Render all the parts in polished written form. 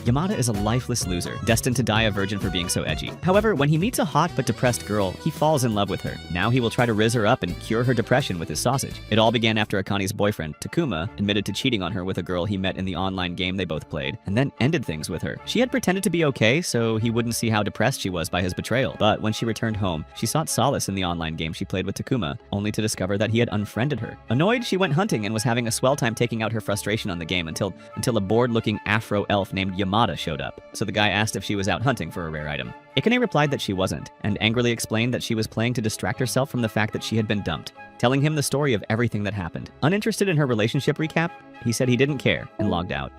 Yamada is a lifeless loser, destined to die a virgin for being so edgy. However, when he meets a hot but depressed girl, he falls in love with her. Now he will try to rizz her up and cure her depression with his sausage. It all began after Akane's boyfriend, Takuma, admitted to cheating on her with a girl he met in the online game they both played, and then ended things with her. She had pretended to be okay so he wouldn't see how depressed she was by his betrayal, but when she returned home, she sought solace in the online game she played with Takuma, only to discover that he had unfriended her. Annoyed, she went hunting and was having a swell time taking out her frustration on the game until a bored-looking Afro elf named Yamada showed up. So the guy asked if she was out hunting for a rare item. Akane replied that she wasn't, and angrily explained that she was playing to distract herself from the fact that she had been dumped, telling him the story of everything that happened. Uninterested in her relationship recap, he said he didn't care and logged out.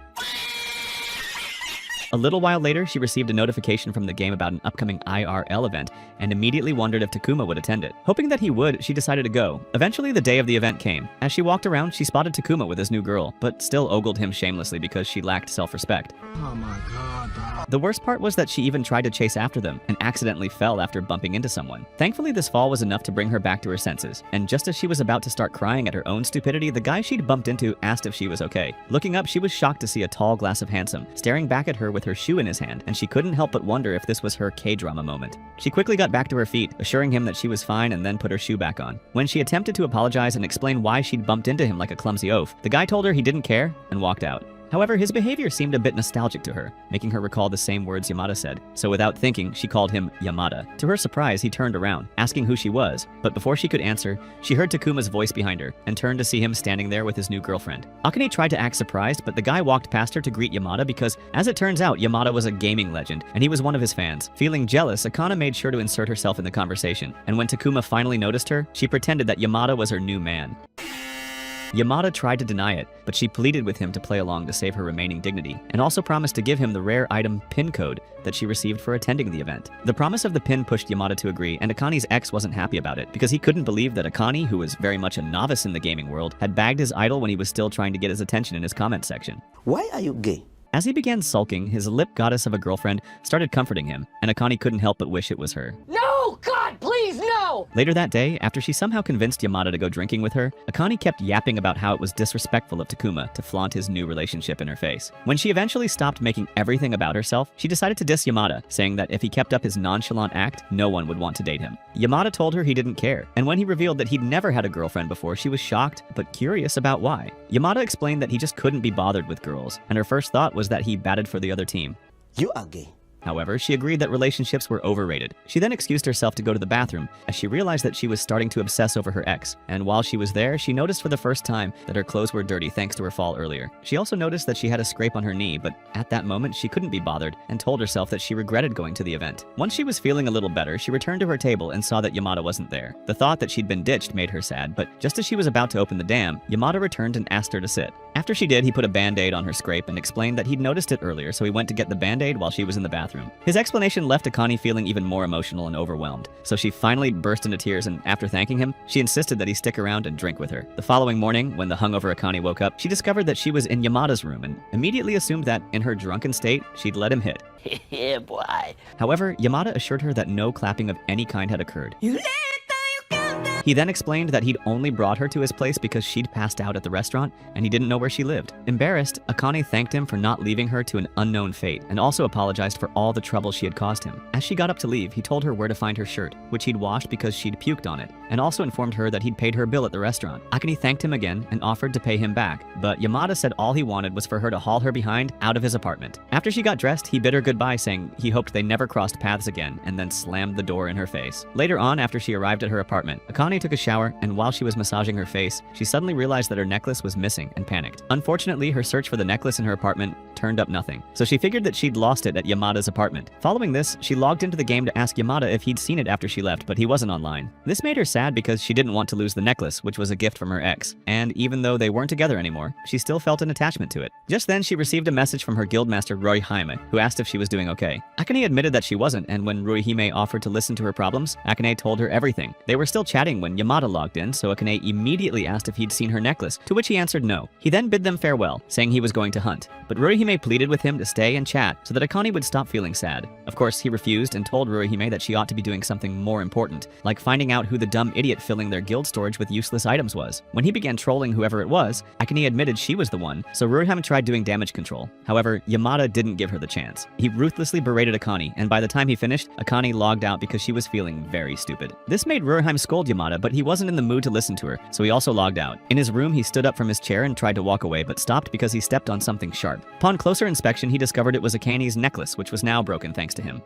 A little while later, she received a notification from the game about an upcoming IRL event and immediately wondered if Takuma would attend it. Hoping that he would, she decided to go. Eventually, the day of the event came. As she walked around, she spotted Takuma with his new girl, but still ogled him shamelessly because she lacked self-respect. Oh my god. The worst part was that she even tried to chase after them and accidentally fell after bumping into someone. Thankfully, this fall was enough to bring her back to her senses, and just as she was about to start crying at her own stupidity, the guy she'd bumped into asked if she was okay. Looking up, she was shocked to see a tall glass of handsome staring back at her with her shoe in his hand, and she couldn't help but wonder if this was her K-drama moment. She quickly got back to her feet, assuring him that she was fine, and then put her shoe back on. When she attempted to apologize and explain why she'd bumped into him like a clumsy oaf, the guy told her he didn't care and walked out. However, his behavior seemed a bit nostalgic to her, making her recall the same words Yamada said. So without thinking, she called him Yamada. To her surprise, he turned around, asking who she was, but before she could answer, she heard Takuma's voice behind her and turned to see him standing there with his new girlfriend. Akane tried to act surprised, but the guy walked past her to greet Yamada because, as it turns out, Yamada was a gaming legend, and he was one of his fans. Feeling jealous, Akane made sure to insert herself in the conversation, and when Takuma finally noticed her, she pretended that Yamada was her new man. Yamada tried to deny it, but she pleaded with him to play along to save her remaining dignity, and also promised to give him the rare item pin code that she received for attending the event. The promise of the pin pushed Yamada to agree, and Akane's ex wasn't happy about it, because he couldn't believe that Akane, who was very much a novice in the gaming world, had bagged his idol when he was still trying to get his attention in his comment section. Why are you gay? As he began sulking, his lip goddess of a girlfriend started comforting him, and Akane couldn't help but wish it was her. No! God, please, no! Later that day, after she somehow convinced Yamada to go drinking with her, Akane kept yapping about how it was disrespectful of Takuma to flaunt his new relationship in her face. When she eventually stopped making everything about herself, she decided to diss Yamada, saying that if he kept up his nonchalant act, no one would want to date him. Yamada told her he didn't care, and when he revealed that he'd never had a girlfriend before, she was shocked, but curious about why. Yamada explained that he just couldn't be bothered with girls, and her first thought was that he batted for the other team. You are gay. However, she agreed that relationships were overrated. She then excused herself to go to the bathroom as she realized that she was starting to obsess over her ex, and while she was there, she noticed for the first time that her clothes were dirty thanks to her fall earlier. She also noticed that she had a scrape on her knee, but at that moment she couldn't be bothered and told herself that she regretted going to the event. Once she was feeling a little better, she returned to her table and saw that Yamada wasn't there. The thought that she'd been ditched made her sad, but just as she was about to open the dam, Yamada returned and asked her to sit. After she did, he put a band-aid on her scrape and explained that he'd noticed it earlier, so he went to get the band-aid while she was in the bathroom. His explanation left Akane feeling even more emotional and overwhelmed, so she finally burst into tears, and after thanking him, she insisted that he stick around and drink with her. The following morning, when the hungover Akane woke up, she discovered that she was in Yamada's room and immediately assumed that, in her drunken state, she'd let him hit. Yeah, boy. However, Yamada assured her that no clapping of any kind had occurred. He then explained that he'd only brought her to his place because she'd passed out at the restaurant and he didn't know where she lived. Embarrassed, Akane thanked him for not leaving her to an unknown fate and also apologized for all the trouble she had caused him. As she got up to leave, he told her where to find her shirt, which he'd washed because she'd puked on it, and also informed her that he'd paid her bill at the restaurant. Akane thanked him again and offered to pay him back, but Yamada said all he wanted was for her to haul her behind out of his apartment. After she got dressed, he bid her goodbye, saying he hoped they never crossed paths again, and then slammed the door in her face. Later on, after she arrived at her apartment, Akane took a shower, and while she was massaging her face, she suddenly realized that her necklace was missing and panicked. Unfortunately, her search for the necklace in her apartment turned up nothing, so she figured that she'd lost it at Yamada's apartment. Following this, she logged into the game to ask Yamada if he'd seen it after she left, but he wasn't online. This made her sad because she didn't want to lose the necklace, which was a gift from her ex, and even though they weren't together anymore, she still felt an attachment to it. Just then, she received a message from her guildmaster Roihime, who asked if she was doing okay. Akane admitted that she wasn't, and when Roihime offered to listen to her problems, Akane told her everything. They were still chatting when Yamada logged in, so Akane immediately asked if he'd seen her necklace, to which he answered no. He then bid them farewell, saying he was going to hunt, but Rurihime pleaded with him to stay and chat so that Akane would stop feeling sad. Of course, he refused and told Rurihime that she ought to be doing something more important, like finding out who the dumb idiot filling their guild storage with useless items was. When he began trolling whoever it was, Akane admitted she was the one, so Rurihime tried doing damage control. However, Yamada didn't give her the chance. He ruthlessly berated Akane, and by the time he finished, Akane logged out because she was feeling very stupid. This made Rurihime scold Yamada, but he wasn't in the mood to listen to her, so he also logged out. In his room, he stood up from his chair and tried to walk away, but stopped because he stepped on something sharp. Upon closer inspection, he discovered it was Akane's necklace, which was now broken thanks to him.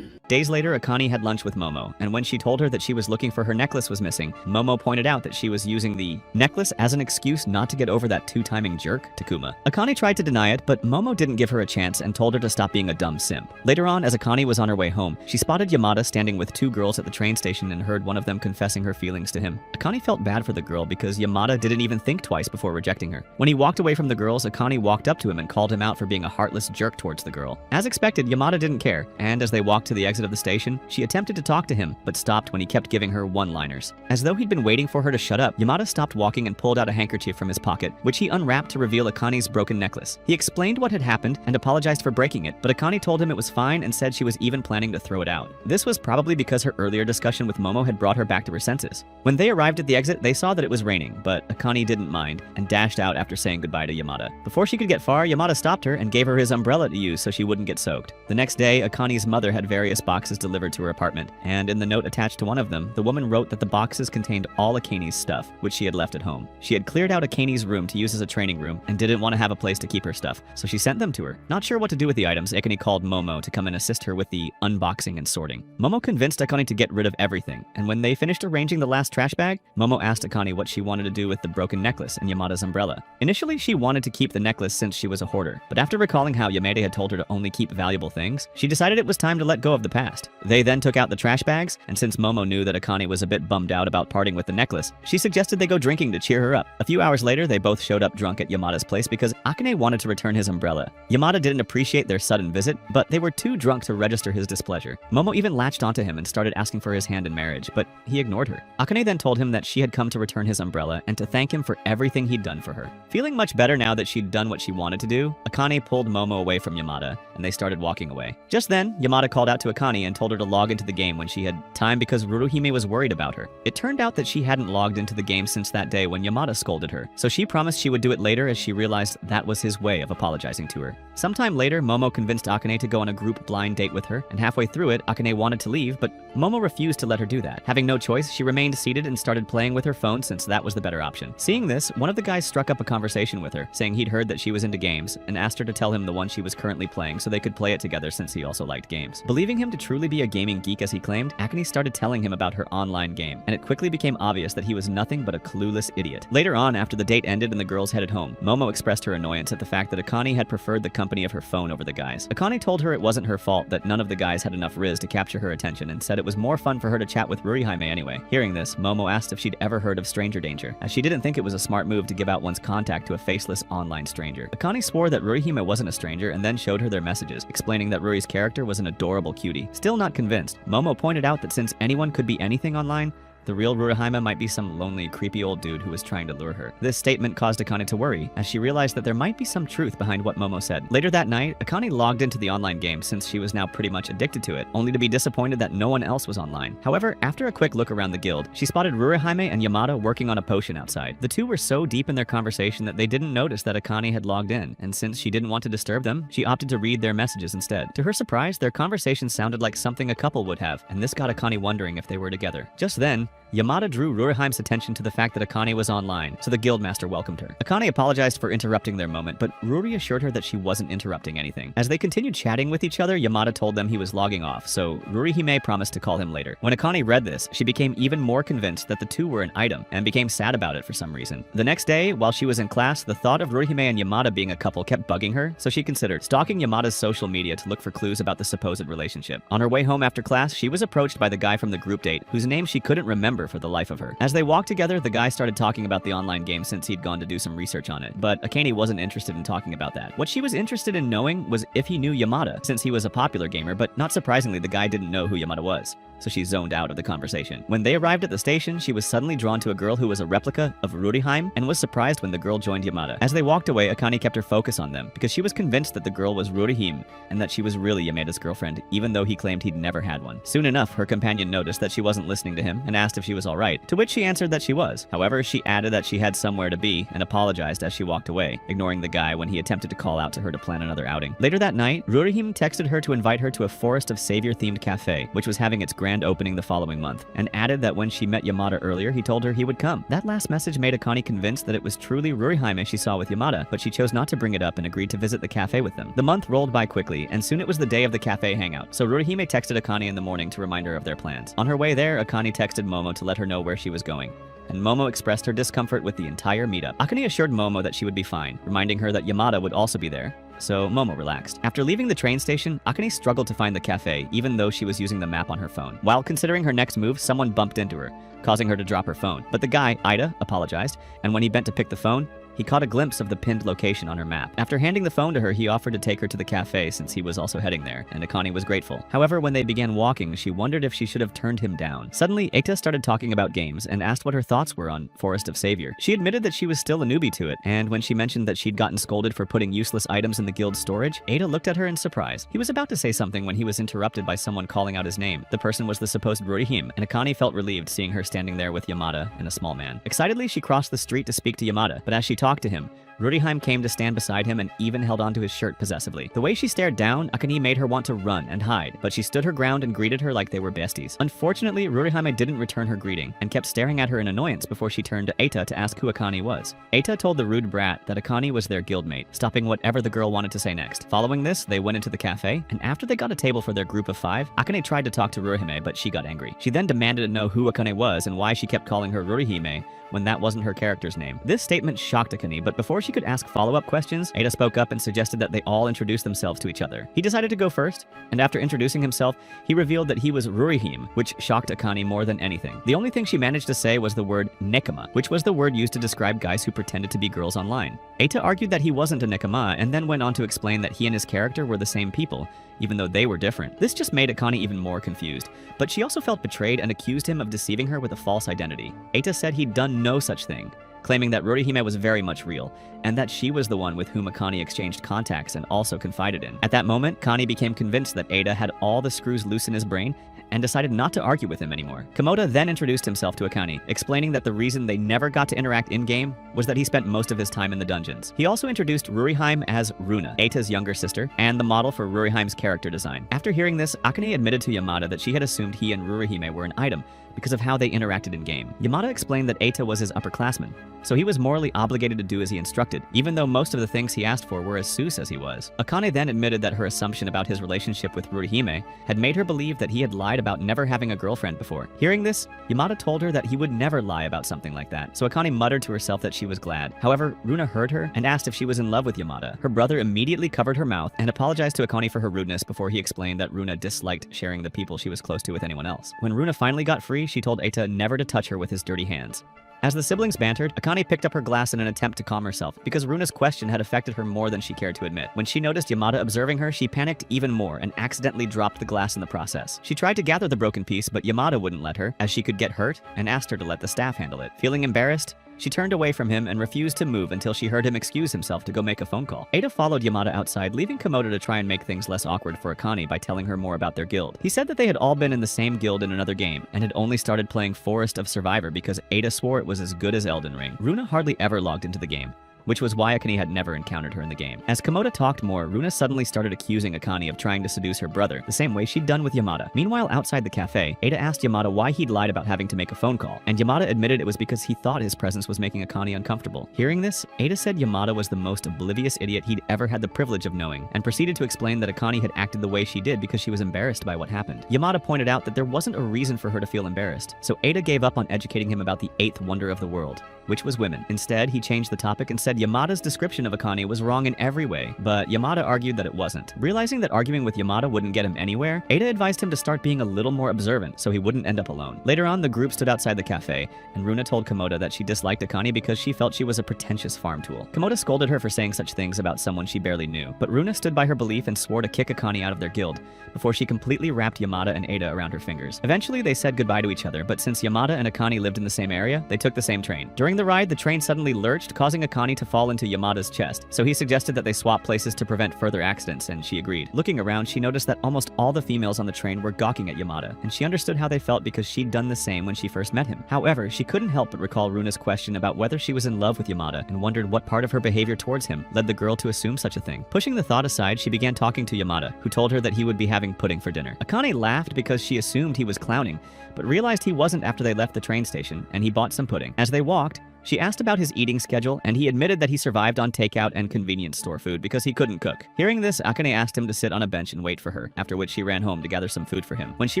Days later, Akane had lunch with Momo, and when she told her that she was looking for her necklace was missing, Momo pointed out that she was using the necklace as an excuse not to get over that two-timing jerk, Takuma. Akane tried to deny it, but Momo didn't give her a chance and told her to stop being a dumb simp. Later on, as Akane was on her way home, she spotted Yamada standing with two girls at the train station and heard one of them confessing her feelings to him. Akane felt bad for the girl because Yamada didn't even think twice before rejecting her. When he walked away from the girls, Akane walked up to him and called him out for being a heartless jerk towards the girl. As expected, Yamada didn't care, and as they walked to the exit of the station, she attempted to talk to him, but stopped when he kept giving her one-liners. As though he'd been waiting for her to shut up, Yamada stopped walking and pulled out a handkerchief from his pocket, which he unwrapped to reveal Akane's broken necklace. He explained what had happened and apologized for breaking it, but Akane told him it was fine and said she was even planning to throw it out. This was probably because her earlier discussion with Momo had brought her back to her senses. When they arrived at the exit, they saw that it was raining, but Akane didn't mind and dashed out after saying goodbye to Yamada. Before she could get far, Yamada stopped her and gave her his umbrella to use so she wouldn't get soaked. The next day, Akane's mother had various boxes delivered to her apartment, and in the note attached to one of them, the woman wrote that the boxes contained all Akane's stuff, which she had left at home. She had cleared out Akane's room to use as a training room and didn't want to have a place to keep her stuff, so she sent them to her. Not sure what to do with the items, Akane called Momo to come and assist her with the unboxing and sorting. Momo convinced Akane to get rid of everything, and when they finished arranging the last trash bag, Momo asked Akane what she wanted to do with the broken necklace and Yamada's umbrella. Initially, she wanted to keep the necklace since she was a hoarder, but after recalling how Yamada had told her to only keep valuable things, she decided it was time to let go of the past. They then took out the trash bags, and since Momo knew that Akane was a bit bummed out about parting with the necklace, she suggested they go drinking to cheer her up. A few hours later, they both showed up drunk at Yamada's place because Akane wanted to return his umbrella. Yamada didn't appreciate their sudden visit, but they were too drunk to register his displeasure. Momo even latched onto him and started asking for his hand in marriage, but he ignored her. Akane then told him that she had come to return his umbrella and to thank him for everything he'd done for her. Feeling much better now that she'd done what she wanted to do, Akane pulled Momo away from Yamada, and they started walking away. Just then, Yamada called out to Akane and told her to log into the game when she had time because Ruruhime was worried about her. It turned out that she hadn't logged into the game since that day when Yamada scolded her, so she promised she would do it later as she realized that was his way of apologizing to her. Sometime later, Momo convinced Akane to go on a group blind date with her, and halfway through it, Akane wanted to leave, but Momo refused to let her do that. Having no choice, she remained seated and started playing with her phone since that was the better option. Seeing this, one of the guys struck up a conversation with her, saying he'd heard that she was into games, and asked her to tell him the one she was currently playing so they could play it together since he also liked games. Believing him to truly be a gaming geek as he claimed, Akane started telling him about her online game, and it quickly became obvious that he was nothing but a clueless idiot. Later on, after the date ended and the girls headed home, Momo expressed her annoyance at the fact that Akane had preferred the company of her phone over the guys. Akane told her it wasn't her fault that none of the guys had enough riz to capture her attention and said it was more fun for her to chat with Rurihime anyway. Hearing this, Momo asked if she'd ever heard of stranger danger, as she didn't think it was a smart move to give out one's contact to a faceless online stranger. Akane swore that Rurihime wasn't a stranger and then showed her their messages, explaining that Ruri's character was an adorable cutie. Still not convinced, Momo pointed out that since anyone could be anything online, the real Rurihime might be some lonely, creepy old dude who was trying to lure her. This statement caused Akane to worry, as she realized that there might be some truth behind what Momo said. Later that night, Akane logged into the online game since she was now pretty much addicted to it, only to be disappointed that no one else was online. However, after a quick look around the guild, she spotted Rurihime and Yamada working on a potion outside. The two were so deep in their conversation that they didn't notice that Akane had logged in, and since she didn't want to disturb them, she opted to read their messages instead. To her surprise, their conversation sounded like something a couple would have, and this got Akane wondering if they were together. Just then, Yamada drew Rurihime's attention to the fact that Akane was online, so the guildmaster welcomed her. Akane apologized for interrupting their moment, but Ruri assured her that she wasn't interrupting anything. As they continued chatting with each other, Yamada told them he was logging off, so Rurihime promised to call him later. When Akane read this, she became even more convinced that the two were an item, and became sad about it for some reason. The next day, while she was in class, the thought of Rurihime and Yamada being a couple kept bugging her, so she considered stalking Yamada's social media to look for clues about the supposed relationship. On her way home after class, she was approached by the guy from the group date, whose name she couldn't remember for the life of her. As they walked together, the guy started talking about the online game since he'd gone to do some research on it, but Akane wasn't interested in talking about that. What she was interested in knowing was if he knew Yamada, since he was a popular gamer, but not surprisingly, the guy didn't know who Yamada was. so she zoned out of the conversation. When they arrived at the station, she was suddenly drawn to a girl who was a replica of Ruriheim and was surprised when the girl joined Yamada. As they walked away, Akane kept her focus on them because she was convinced that the girl was Ruriheim and that she was really Yamada's girlfriend, even though he claimed he'd never had one. Soon enough, her companion noticed that she wasn't listening to him and asked if she was alright, to which she answered that she was. However, she added that she had somewhere to be and apologized as she walked away, ignoring the guy when he attempted to call out to her to plan another outing. Later that night, Ruriheim texted her to invite her to a Forest of Savior themed cafe, which was having its grand opening the following month, and added that when she met Yamada earlier, he told her he would come. That last message made Akane convinced that it was truly Ruriheim she saw with Yamada, but she chose not to bring it up and agreed to visit the cafe with them. The month rolled by quickly, and soon it was the day of the cafe hangout, so Rurihime texted Akane in the morning to remind her of their plans. On her way there, Akane texted Momo to let her know where she was going, and Momo expressed her discomfort with the entire meetup. Akane assured Momo that she would be fine, reminding her that Yamada would also be there, so Momo relaxed. After leaving the train station, Akane struggled to find the cafe, even though she was using the map on her phone. While considering her next move, someone bumped into her, causing her to drop her phone. But the guy, Ida, apologized, and when he bent to pick the phone, he caught a glimpse of the pinned location on her map. After handing the phone to her, he offered to take her to the cafe since he was also heading there, and Akane was grateful. However, when they began walking, she wondered if she should have turned him down. Suddenly, Eita started talking about games and asked what her thoughts were on Forest of Savior. She admitted that she was still a newbie to it, and when she mentioned that she'd gotten scolded for putting useless items in the guild's storage, Eita looked at her in surprise. He was about to say something when he was interrupted by someone calling out his name. The person was the supposed Rurihime, and Akane felt relieved seeing her standing there with Yamada and a small man. Excitedly, she crossed the street to speak to Yamada, but as she talked to him, Ruriheim came to stand beside him and even held onto his shirt possessively. The way she stared down, Akane made her want to run and hide, but she stood her ground and greeted her like they were besties. Unfortunately, Ruriheim didn't return her greeting and kept staring at her in annoyance before she turned to Eita to ask who Akane was. Eita told the rude brat that Akane was their guildmate, stopping whatever the girl wanted to say next. Following this, they went into the cafe, and after they got a table for their group of 5, Akane tried to talk to Rurihime, but she got angry. She then demanded to know who Akane was and why she kept calling her Rurihime when that wasn't her character's name. This statement shocked Akane, but before she could ask follow-up questions, Eita spoke up and suggested that they all introduce themselves to each other. He decided to go first, and after introducing himself, he revealed that he was Rurihime, which shocked Akane more than anything. The only thing she managed to say was the word nekama, which was the word used to describe guys who pretended to be girls online. Eita argued that he wasn't a nekama, and then went on to explain that he and his character were the same people, even though they were different. This just made Akane even more confused, but she also felt betrayed and accused him of deceiving her with a false identity. Eita said he'd done no such thing, claiming that Rurihime was very much real, and that she was the one with whom Akane exchanged contacts and also confided in. At that moment, Akane became convinced that Eita had all the screws loose in his brain and decided not to argue with him anymore. Komoda then introduced himself to Akane, explaining that the reason they never got to interact in-game was that he spent most of his time in the dungeons. He also introduced Ruriheim as Runa, Eita's younger sister, and the model for Ruriheim's character design. After hearing this, Akane admitted to Yamada that she had assumed he and Rurihime were an item because of how they interacted in-game. Yamada explained that Eita was his upperclassman, so he was morally obligated to do as he instructed, even though most of the things he asked for were as sus as he was. Akane then admitted that her assumption about his relationship with Rurihime had made her believe that he had lied about never having a girlfriend before. Hearing this, Yamada told her that he would never lie about something like that, so Akane muttered to herself that she was glad. However, Runa heard her and asked if she was in love with Yamada. Her brother immediately covered her mouth and apologized to Akane for her rudeness before he explained that Runa disliked sharing the people she was close to with anyone else. When Runa finally got free, she told Eita never to touch her with his dirty hands. As the siblings bantered, Akane picked up her glass in an attempt to calm herself, because Runa's question had affected her more than she cared to admit. When she noticed Yamada observing her, she panicked even more and accidentally dropped the glass in the process. She tried to gather the broken piece, but Yamada wouldn't let her, as she could get hurt, and asked her to let the staff handle it. Feeling embarrassed, she turned away from him and refused to move until she heard him excuse himself to go make a phone call. Eita followed Yamada outside, leaving Komoda to try and make things less awkward for Akane by telling her more about their guild. He said that they had all been in the same guild in another game, and had only started playing Forest of Survivor because Eita swore it was as good as Elden Ring. Runa hardly ever logged into the game, which was why Akane had never encountered her in the game. As Komoda talked more, Runa suddenly started accusing Akane of trying to seduce her brother, the same way she'd done with Yamada. Meanwhile, outside the cafe, Eita asked Yamada why he'd lied about having to make a phone call, and Yamada admitted it was because he thought his presence was making Akane uncomfortable. Hearing this, Eita said Yamada was the most oblivious idiot he'd ever had the privilege of knowing, and proceeded to explain that Akane had acted the way she did because she was embarrassed by what happened. Yamada pointed out that there wasn't a reason for her to feel embarrassed, so Eita gave up on educating him about the 8th wonder of the world, which was women. Instead, he changed the topic and said said Yamada's description of Akane was wrong in every way, but Yamada argued that it wasn't. Realizing that arguing with Yamada wouldn't get him anywhere, Ada advised him to start being a little more observant so he wouldn't end up alone. Later on, the group stood outside the cafe, and Runa told Komoda that she disliked Akane because she felt she was a pretentious farm tool. Komoda scolded her for saying such things about someone she barely knew, but Runa stood by her belief and swore to kick Akane out of their guild before she completely wrapped Yamada and Ada around her fingers. Eventually, they said goodbye to each other, but since Yamada and Akane lived in the same area, they took the same train. During the ride, the train suddenly lurched, causing Akane to fall into Yamada's chest, so he suggested that they swap places to prevent further accidents, and she agreed. Looking around, she noticed that almost all the females on the train were gawking at Yamada, and she understood how they felt because she'd done the same when she first met him. However, she couldn't help but recall Runa's question about whether she was in love with Yamada, and wondered what part of her behavior towards him led the girl to assume such a thing. Pushing the thought aside, she began talking to Yamada, who told her that he would be having pudding for dinner. Akane laughed because she assumed he was clowning, but realized he wasn't after they left the train station, and he bought some pudding. As they walked, she asked about his eating schedule, and he admitted that he survived on takeout and convenience store food because he couldn't cook. Hearing this, Akane asked him to sit on a bench and wait for her, after which she ran home to gather some food for him. When she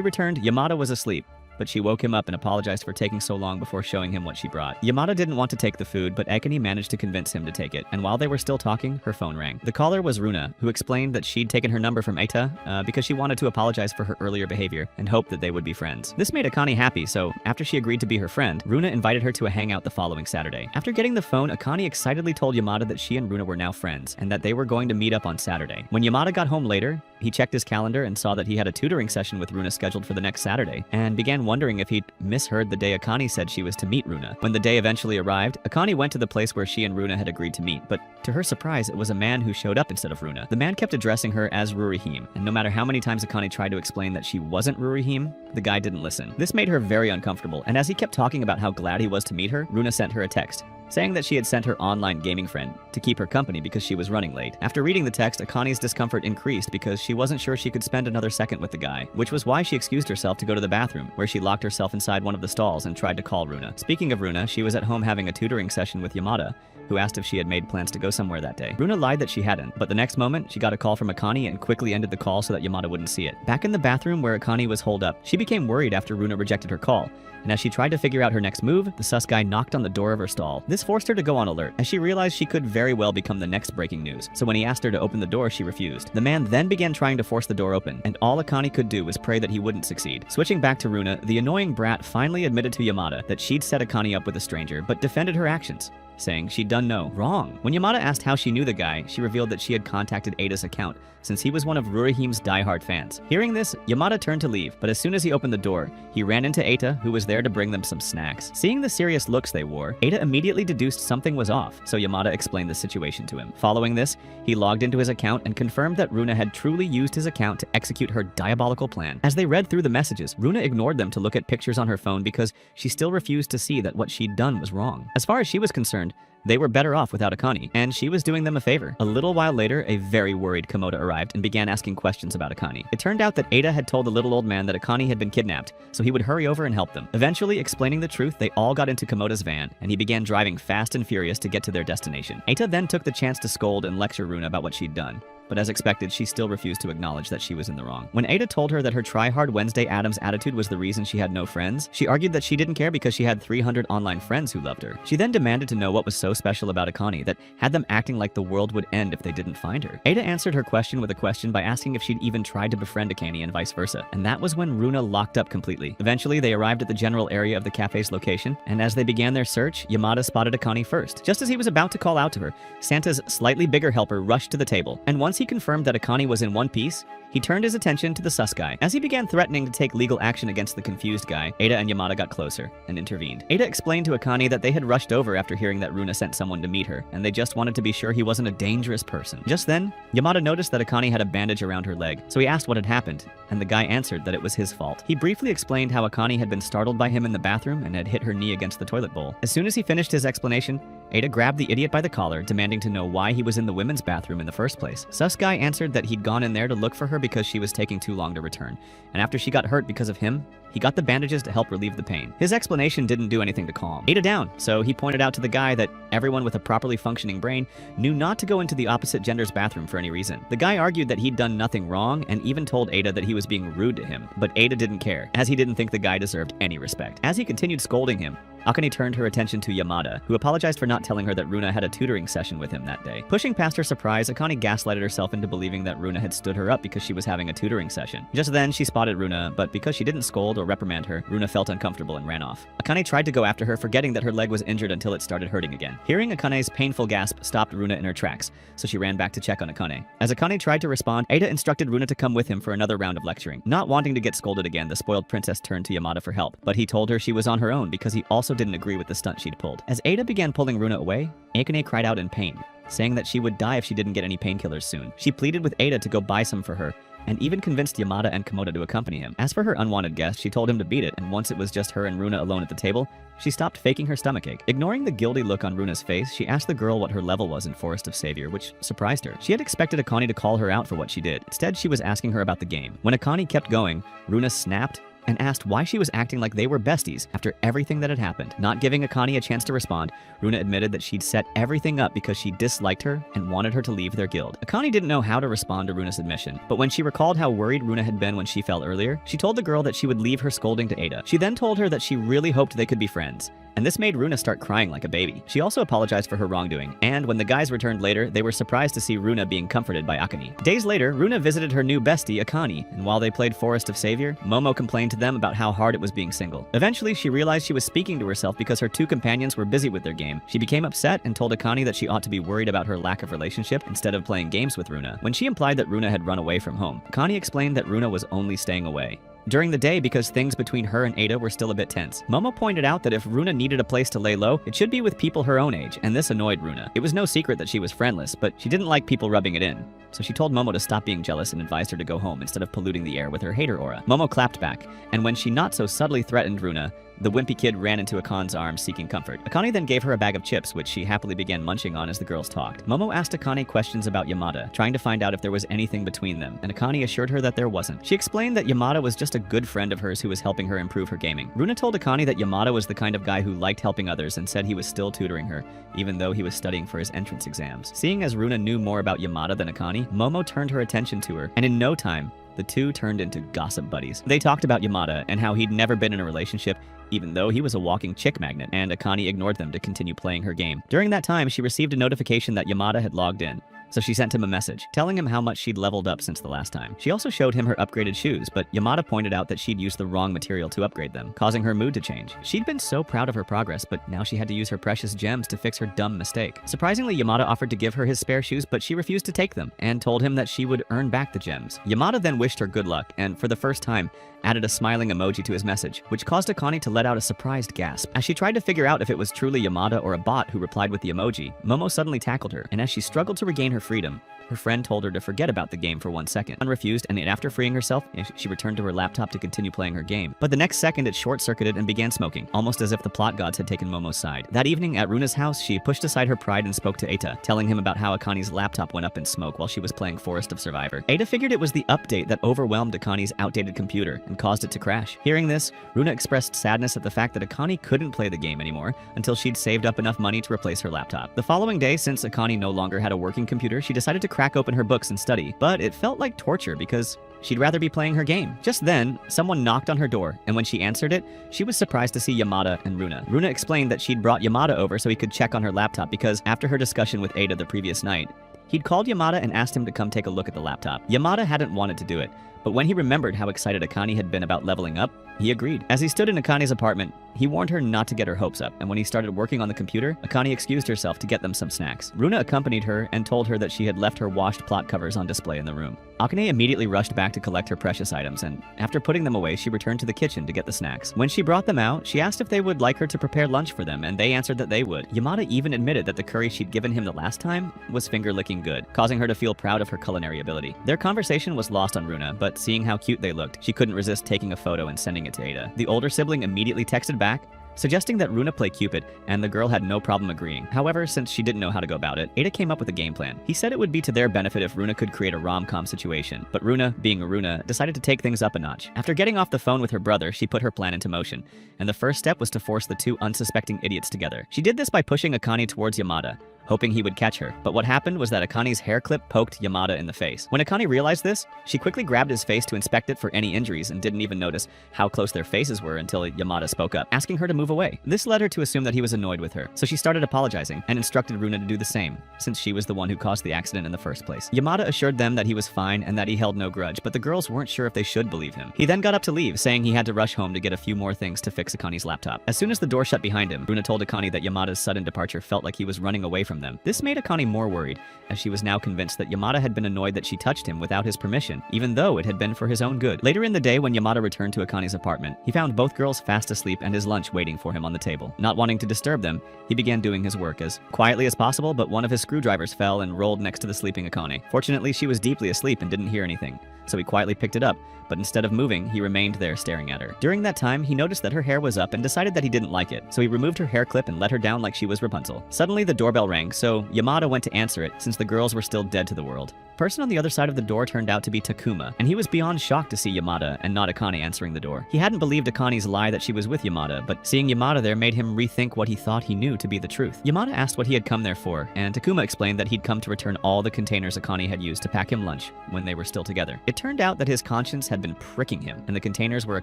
returned, Yamada was asleep, but she woke him up and apologized for taking so long before showing him what she brought. Yamada didn't want to take the food, but Akane managed to convince him to take it, and while they were still talking, her phone rang. The caller was Runa, who explained that she'd taken her number from Eita because she wanted to apologize for her earlier behavior and hoped that they would be friends. This made Akane happy, so after she agreed to be her friend, Runa invited her to a hangout the following Saturday. After getting the phone, Akane excitedly told Yamada that she and Runa were now friends, and that they were going to meet up on Saturday. When Yamada got home later, he checked his calendar and saw that he had a tutoring session with Runa scheduled for the next Saturday, and began wondering if he'd misheard the day Akane said she was to meet Runa. When the day eventually arrived, Akane went to the place where she and Runa had agreed to meet, but to her surprise, it was a man who showed up instead of Runa. The man kept addressing her as Rurihime, and no matter how many times Akane tried to explain that she wasn't Rurihime, the guy didn't listen. This made her very uncomfortable, and as he kept talking about how glad he was to meet her, Runa sent her a text, saying that she had sent her online gaming friend to keep her company because she was running late. After reading the text, Akane's discomfort increased because she wasn't sure she could spend another second with the guy, which was why she excused herself to go to the bathroom, where she locked herself inside one of the stalls and tried to call Runa. Speaking of Runa, she was at home having a tutoring session with Yamada, who asked if she had made plans to go somewhere that day. Runa lied that she hadn't, but the next moment, she got a call from Akane and quickly ended the call so that Yamada wouldn't see it. Back in the bathroom where Akane was holed up, she became worried after Runa rejected her call, and as she tried to figure out her next move, the sus guy knocked on the door of her stall. This forced her to go on alert, as she realized she could very well become the next breaking news, so when he asked her to open the door, she refused. The man then began trying to force the door open, and all Akane could do was pray that he wouldn't succeed. Switching back to Runa, the annoying brat finally admitted to Yamada that she'd set Akane up with a stranger, but defended her actions, saying she'd done no wrong. When Yamada asked how she knew the guy, she revealed that she had contacted Ada's account, since he was one of Rurihime's diehard fans. Hearing this, Yamada turned to leave, but as soon as he opened the door, he ran into Eita, who was there to bring them some snacks. Seeing the serious looks they wore, Eita immediately deduced something was off, so Yamada explained the situation to him. Following this, he logged into his account and confirmed that Runa had truly used his account to execute her diabolical plan. As they read through the messages, Runa ignored them to look at pictures on her phone because she still refused to see that what she'd done was wrong. As far as she was concerned, they were better off without Akane, and she was doing them a favor. A little while later, a very worried Komoda arrived and began asking questions about Akane. It turned out that Ada had told the little old man that Akane had been kidnapped, so he would hurry over and help them. Eventually, explaining the truth, they all got into Komoda's van, and he began driving fast and furious to get to their destination. Ada then took the chance to scold and lecture Runa about what she'd done, but as expected, she still refused to acknowledge that she was in the wrong. When Ada told her that her try-hard Wednesday Addams attitude was the reason she had no friends, she argued that she didn't care because she had 300 online friends who loved her. She then demanded to know what was so special about Akane that had them acting like the world would end if they didn't find her. Ada answered her question with a question by asking if she'd even tried to befriend Akane and vice versa, and that was when Runa locked up completely. Eventually, they arrived at the general area of the cafe's location, and as they began their search, Yamada spotted Akane first. Just as he was about to call out to her, Santa's slightly bigger helper rushed to the table, and once he confirmed that Akane was in one piece, he turned his attention to the sus guy. As he began threatening to take legal action against the confused guy, Ada and Yamada got closer and intervened. Ada explained to Akane that they had rushed over after hearing that Runa sent someone to meet her, and they just wanted to be sure he wasn't a dangerous person. Just then, Yamada noticed that Akane had a bandage around her leg, so he asked what had happened, and the guy answered that it was his fault. He briefly explained how Akane had been startled by him in the bathroom and had hit her knee against the toilet bowl. As soon as he finished his explanation, Ada grabbed the idiot by the collar, demanding to know why he was in the women's bathroom in the first place. Sus guy answered that he'd gone in there to look for her because she was taking too long to return, and after she got hurt because of him, he got the bandages to help relieve the pain. His explanation didn't do anything to calm Ada down, so he pointed out to the guy that everyone with a properly functioning brain knew not to go into the opposite gender's bathroom for any reason. The guy argued that he'd done nothing wrong and even told Ada that he was being rude to him, but Ada didn't care, as he didn't think the guy deserved any respect. As he continued scolding him, Akane turned her attention to Yamada, who apologized for not telling her that Runa had a tutoring session with him that day. Pushing past her surprise, Akane gaslighted herself into believing that Runa had stood her up because she was having a tutoring session. Just then, she spotted Runa, but because she didn't scold or reprimand her, Runa felt uncomfortable and ran off. Akane tried to go after her, forgetting that her leg was injured until it started hurting again. Hearing Akane's painful gasp stopped Runa in her tracks, so she ran back to check on Akane. As Akane tried to respond, Ada instructed Runa to come with him for another round of lecturing. Not wanting to get scolded again, the spoiled princess turned to Yamada for help, but he told her she was on her own because he also didn't agree with the stunt she'd pulled. As Ada began pulling Runa away, Akane cried out in pain, saying that she would die if she didn't get any painkillers soon. She pleaded with Ada to go buy some for her, and even convinced Yamada and Komoda to accompany him. As for her unwanted guest, she told him to beat it, and once it was just her and Runa alone at the table, she stopped faking her stomachache. Ignoring the guilty look on Runa's face, she asked the girl what her level was in Forest of Savior, which surprised her. She had expected Akane to call her out for what she did. Instead, she was asking her about the game. When Akane kept going, Runa snapped and asked why she was acting like they were besties after everything that had happened. Not giving Akane a chance to respond, Runa admitted that she'd set everything up because she disliked her and wanted her to leave their guild. Akane didn't know how to respond to Runa's admission, but when she recalled how worried Runa had been when she fell earlier, she told the girl that she would leave her scolding to Ada. She then told her that she really hoped they could be friends, and this made Runa start crying like a baby. She also apologized for her wrongdoing, and when the guys returned later, they were surprised to see Runa being comforted by Akane. Days later, Runa visited her new bestie, Akane, and while they played Forest of Savior, Momo complained to them about how hard it was being single. Eventually, she realized she was speaking to herself because her two companions were busy with their game. She became upset and told Akane that she ought to be worried about her lack of relationship instead of playing games with Runa. When she implied that Runa had run away from home, Akane explained that Runa was only staying away during the day because things between her and Ada were still a bit tense. Momo pointed out that if Runa needed a place to lay low, it should be with people her own age, and this annoyed Runa. It was no secret that she was friendless, but she didn't like people rubbing it in. So she told Momo to stop being jealous and advised her to go home instead of polluting the air with her hater aura. Momo clapped back, and when she not so subtly threatened Runa, the wimpy kid ran into Akane's arms seeking comfort. Akane then gave her a bag of chips, which she happily began munching on as the girls talked. Momo asked Akane questions about Yamada, trying to find out if there was anything between them, and Akane assured her that there wasn't. She explained that Yamada was just a good friend of hers who was helping her improve her gaming. Runa told Akane that Yamada was the kind of guy who liked helping others and said he was still tutoring her, even though he was studying for his entrance exams. Seeing as Runa knew more about Yamada than Akane, Momo turned her attention to her, and in no time, the two turned into gossip buddies. They talked about Yamada and how he'd never been in a relationship, even though he was a walking chick magnet, and Akane ignored them to continue playing her game. During that time, she received a notification that Yamada had logged in, so she sent him a message, telling him how much she'd leveled up since the last time. She also showed him her upgraded shoes, but Yamada pointed out that she'd used the wrong material to upgrade them, causing her mood to change. She'd been so proud of her progress, but now she had to use her precious gems to fix her dumb mistake. Surprisingly, Yamada offered to give her his spare shoes, but she refused to take them, and told him that she would earn back the gems. Yamada then wished her good luck, and for the first time, added a smiling emoji to his message, which caused Akane to let out a surprised gasp. As she tried to figure out if it was truly Yamada or a bot who replied with the emoji, Momo suddenly tackled her, and as she struggled to regain her freedom, her friend told her to forget about the game for 1 second. Akane refused, and after freeing herself, she returned to her laptop to continue playing her game. But the next second, it short-circuited and began smoking, almost as if the plot gods had taken Momo's side. That evening, at Runa's house, she pushed aside her pride and spoke to Eita, telling him about how Akane's laptop went up in smoke while she was playing Forest of Survivor. Eita figured it was the update that overwhelmed Akane's outdated computer and caused it to crash. Hearing this, Runa expressed sadness at the fact that Akane couldn't play the game anymore until she'd saved up enough money to replace her laptop. The following day, since Akane no longer had a working computer, she decided to crack open her books and study, but it felt like torture because she'd rather be playing her game. Just then, someone knocked on her door, and when she answered it, she was surprised to see Yamada and Runa. Runa explained that she'd brought Yamada over so he could check on her laptop because after her discussion with Ada the previous night, he'd called Yamada and asked him to come take a look at the laptop. Yamada hadn't wanted to do it, but when he remembered how excited Akane had been about leveling up, he agreed. As he stood in Akane's apartment, he warned her not to get her hopes up, and when he started working on the computer, Akane excused herself to get them some snacks. Runa accompanied her and told her that she had left her washed plot covers on display in the room. Akane immediately rushed back to collect her precious items, and after putting them away, she returned to the kitchen to get the snacks. When she brought them out, she asked if they would like her to prepare lunch for them, and they answered that they would. Yamada even admitted that the curry she'd given him the last time was finger-licking good, causing her to feel proud of her culinary ability. Their conversation was lost on Runa, but seeing how cute they looked, she couldn't resist taking a photo and sending it to Ada. The older sibling immediately texted back, suggesting that Runa play Cupid, and the girl had no problem agreeing. However, since she didn't know how to go about it, Ada came up with a game plan. He said it would be to their benefit if Runa could create a rom-com situation, but Runa, being a Runa, decided to take things up a notch. After getting off the phone with her brother, she put her plan into motion, and the first step was to force the two unsuspecting idiots together. She did this by pushing Akane towards Yamada. hoping he would catch her. But what happened was that Akane's hair clip poked Yamada in the face. When Akane realized this, she quickly grabbed his face to inspect it for any injuries and didn't even notice how close their faces were until Yamada spoke up, asking her to move away. This led her to assume that he was annoyed with her, so she started apologizing and instructed Runa to do the same, since she was the one who caused the accident in the first place. Yamada assured them that he was fine and that he held no grudge, but the girls weren't sure if they should believe him. He then got up to leave, saying he had to rush home to get a few more things to fix Akane's laptop. As soon as the door shut behind him, Runa told Akane that Yamada's sudden departure felt like he was running away from them. This made Akane more worried, as she was now convinced that Yamada had been annoyed that she touched him without his permission, even though it had been for his own good. Later in the day, when Yamada returned to Akane's apartment, he found both girls fast asleep and his lunch waiting for him on the table. Not wanting to disturb them, he began doing his work as quietly as possible, but one of his screwdrivers fell and rolled next to the sleeping Akane. Fortunately, she was deeply asleep and didn't hear anything, so he quietly picked it up, but instead of moving, he remained there staring at her. During that time, he noticed that her hair was up and decided that he didn't like it, so he removed her hair clip and let her down like she was Rapunzel. Suddenly, the doorbell rang, so Yamada went to answer it since the girls were still dead to the world. The person on the other side of the door turned out to be Takuma, and he was beyond shocked to see Yamada and not Akane answering the door. He hadn't believed Akane's lie that she was with Yamada, but seeing Yamada there made him rethink what he thought he knew to be the truth. Yamada asked what he had come there for, and Takuma explained that he'd come to return all the containers Akane had used to pack him lunch when they were still together. It turned out that his conscience had been pricking him, and the containers were a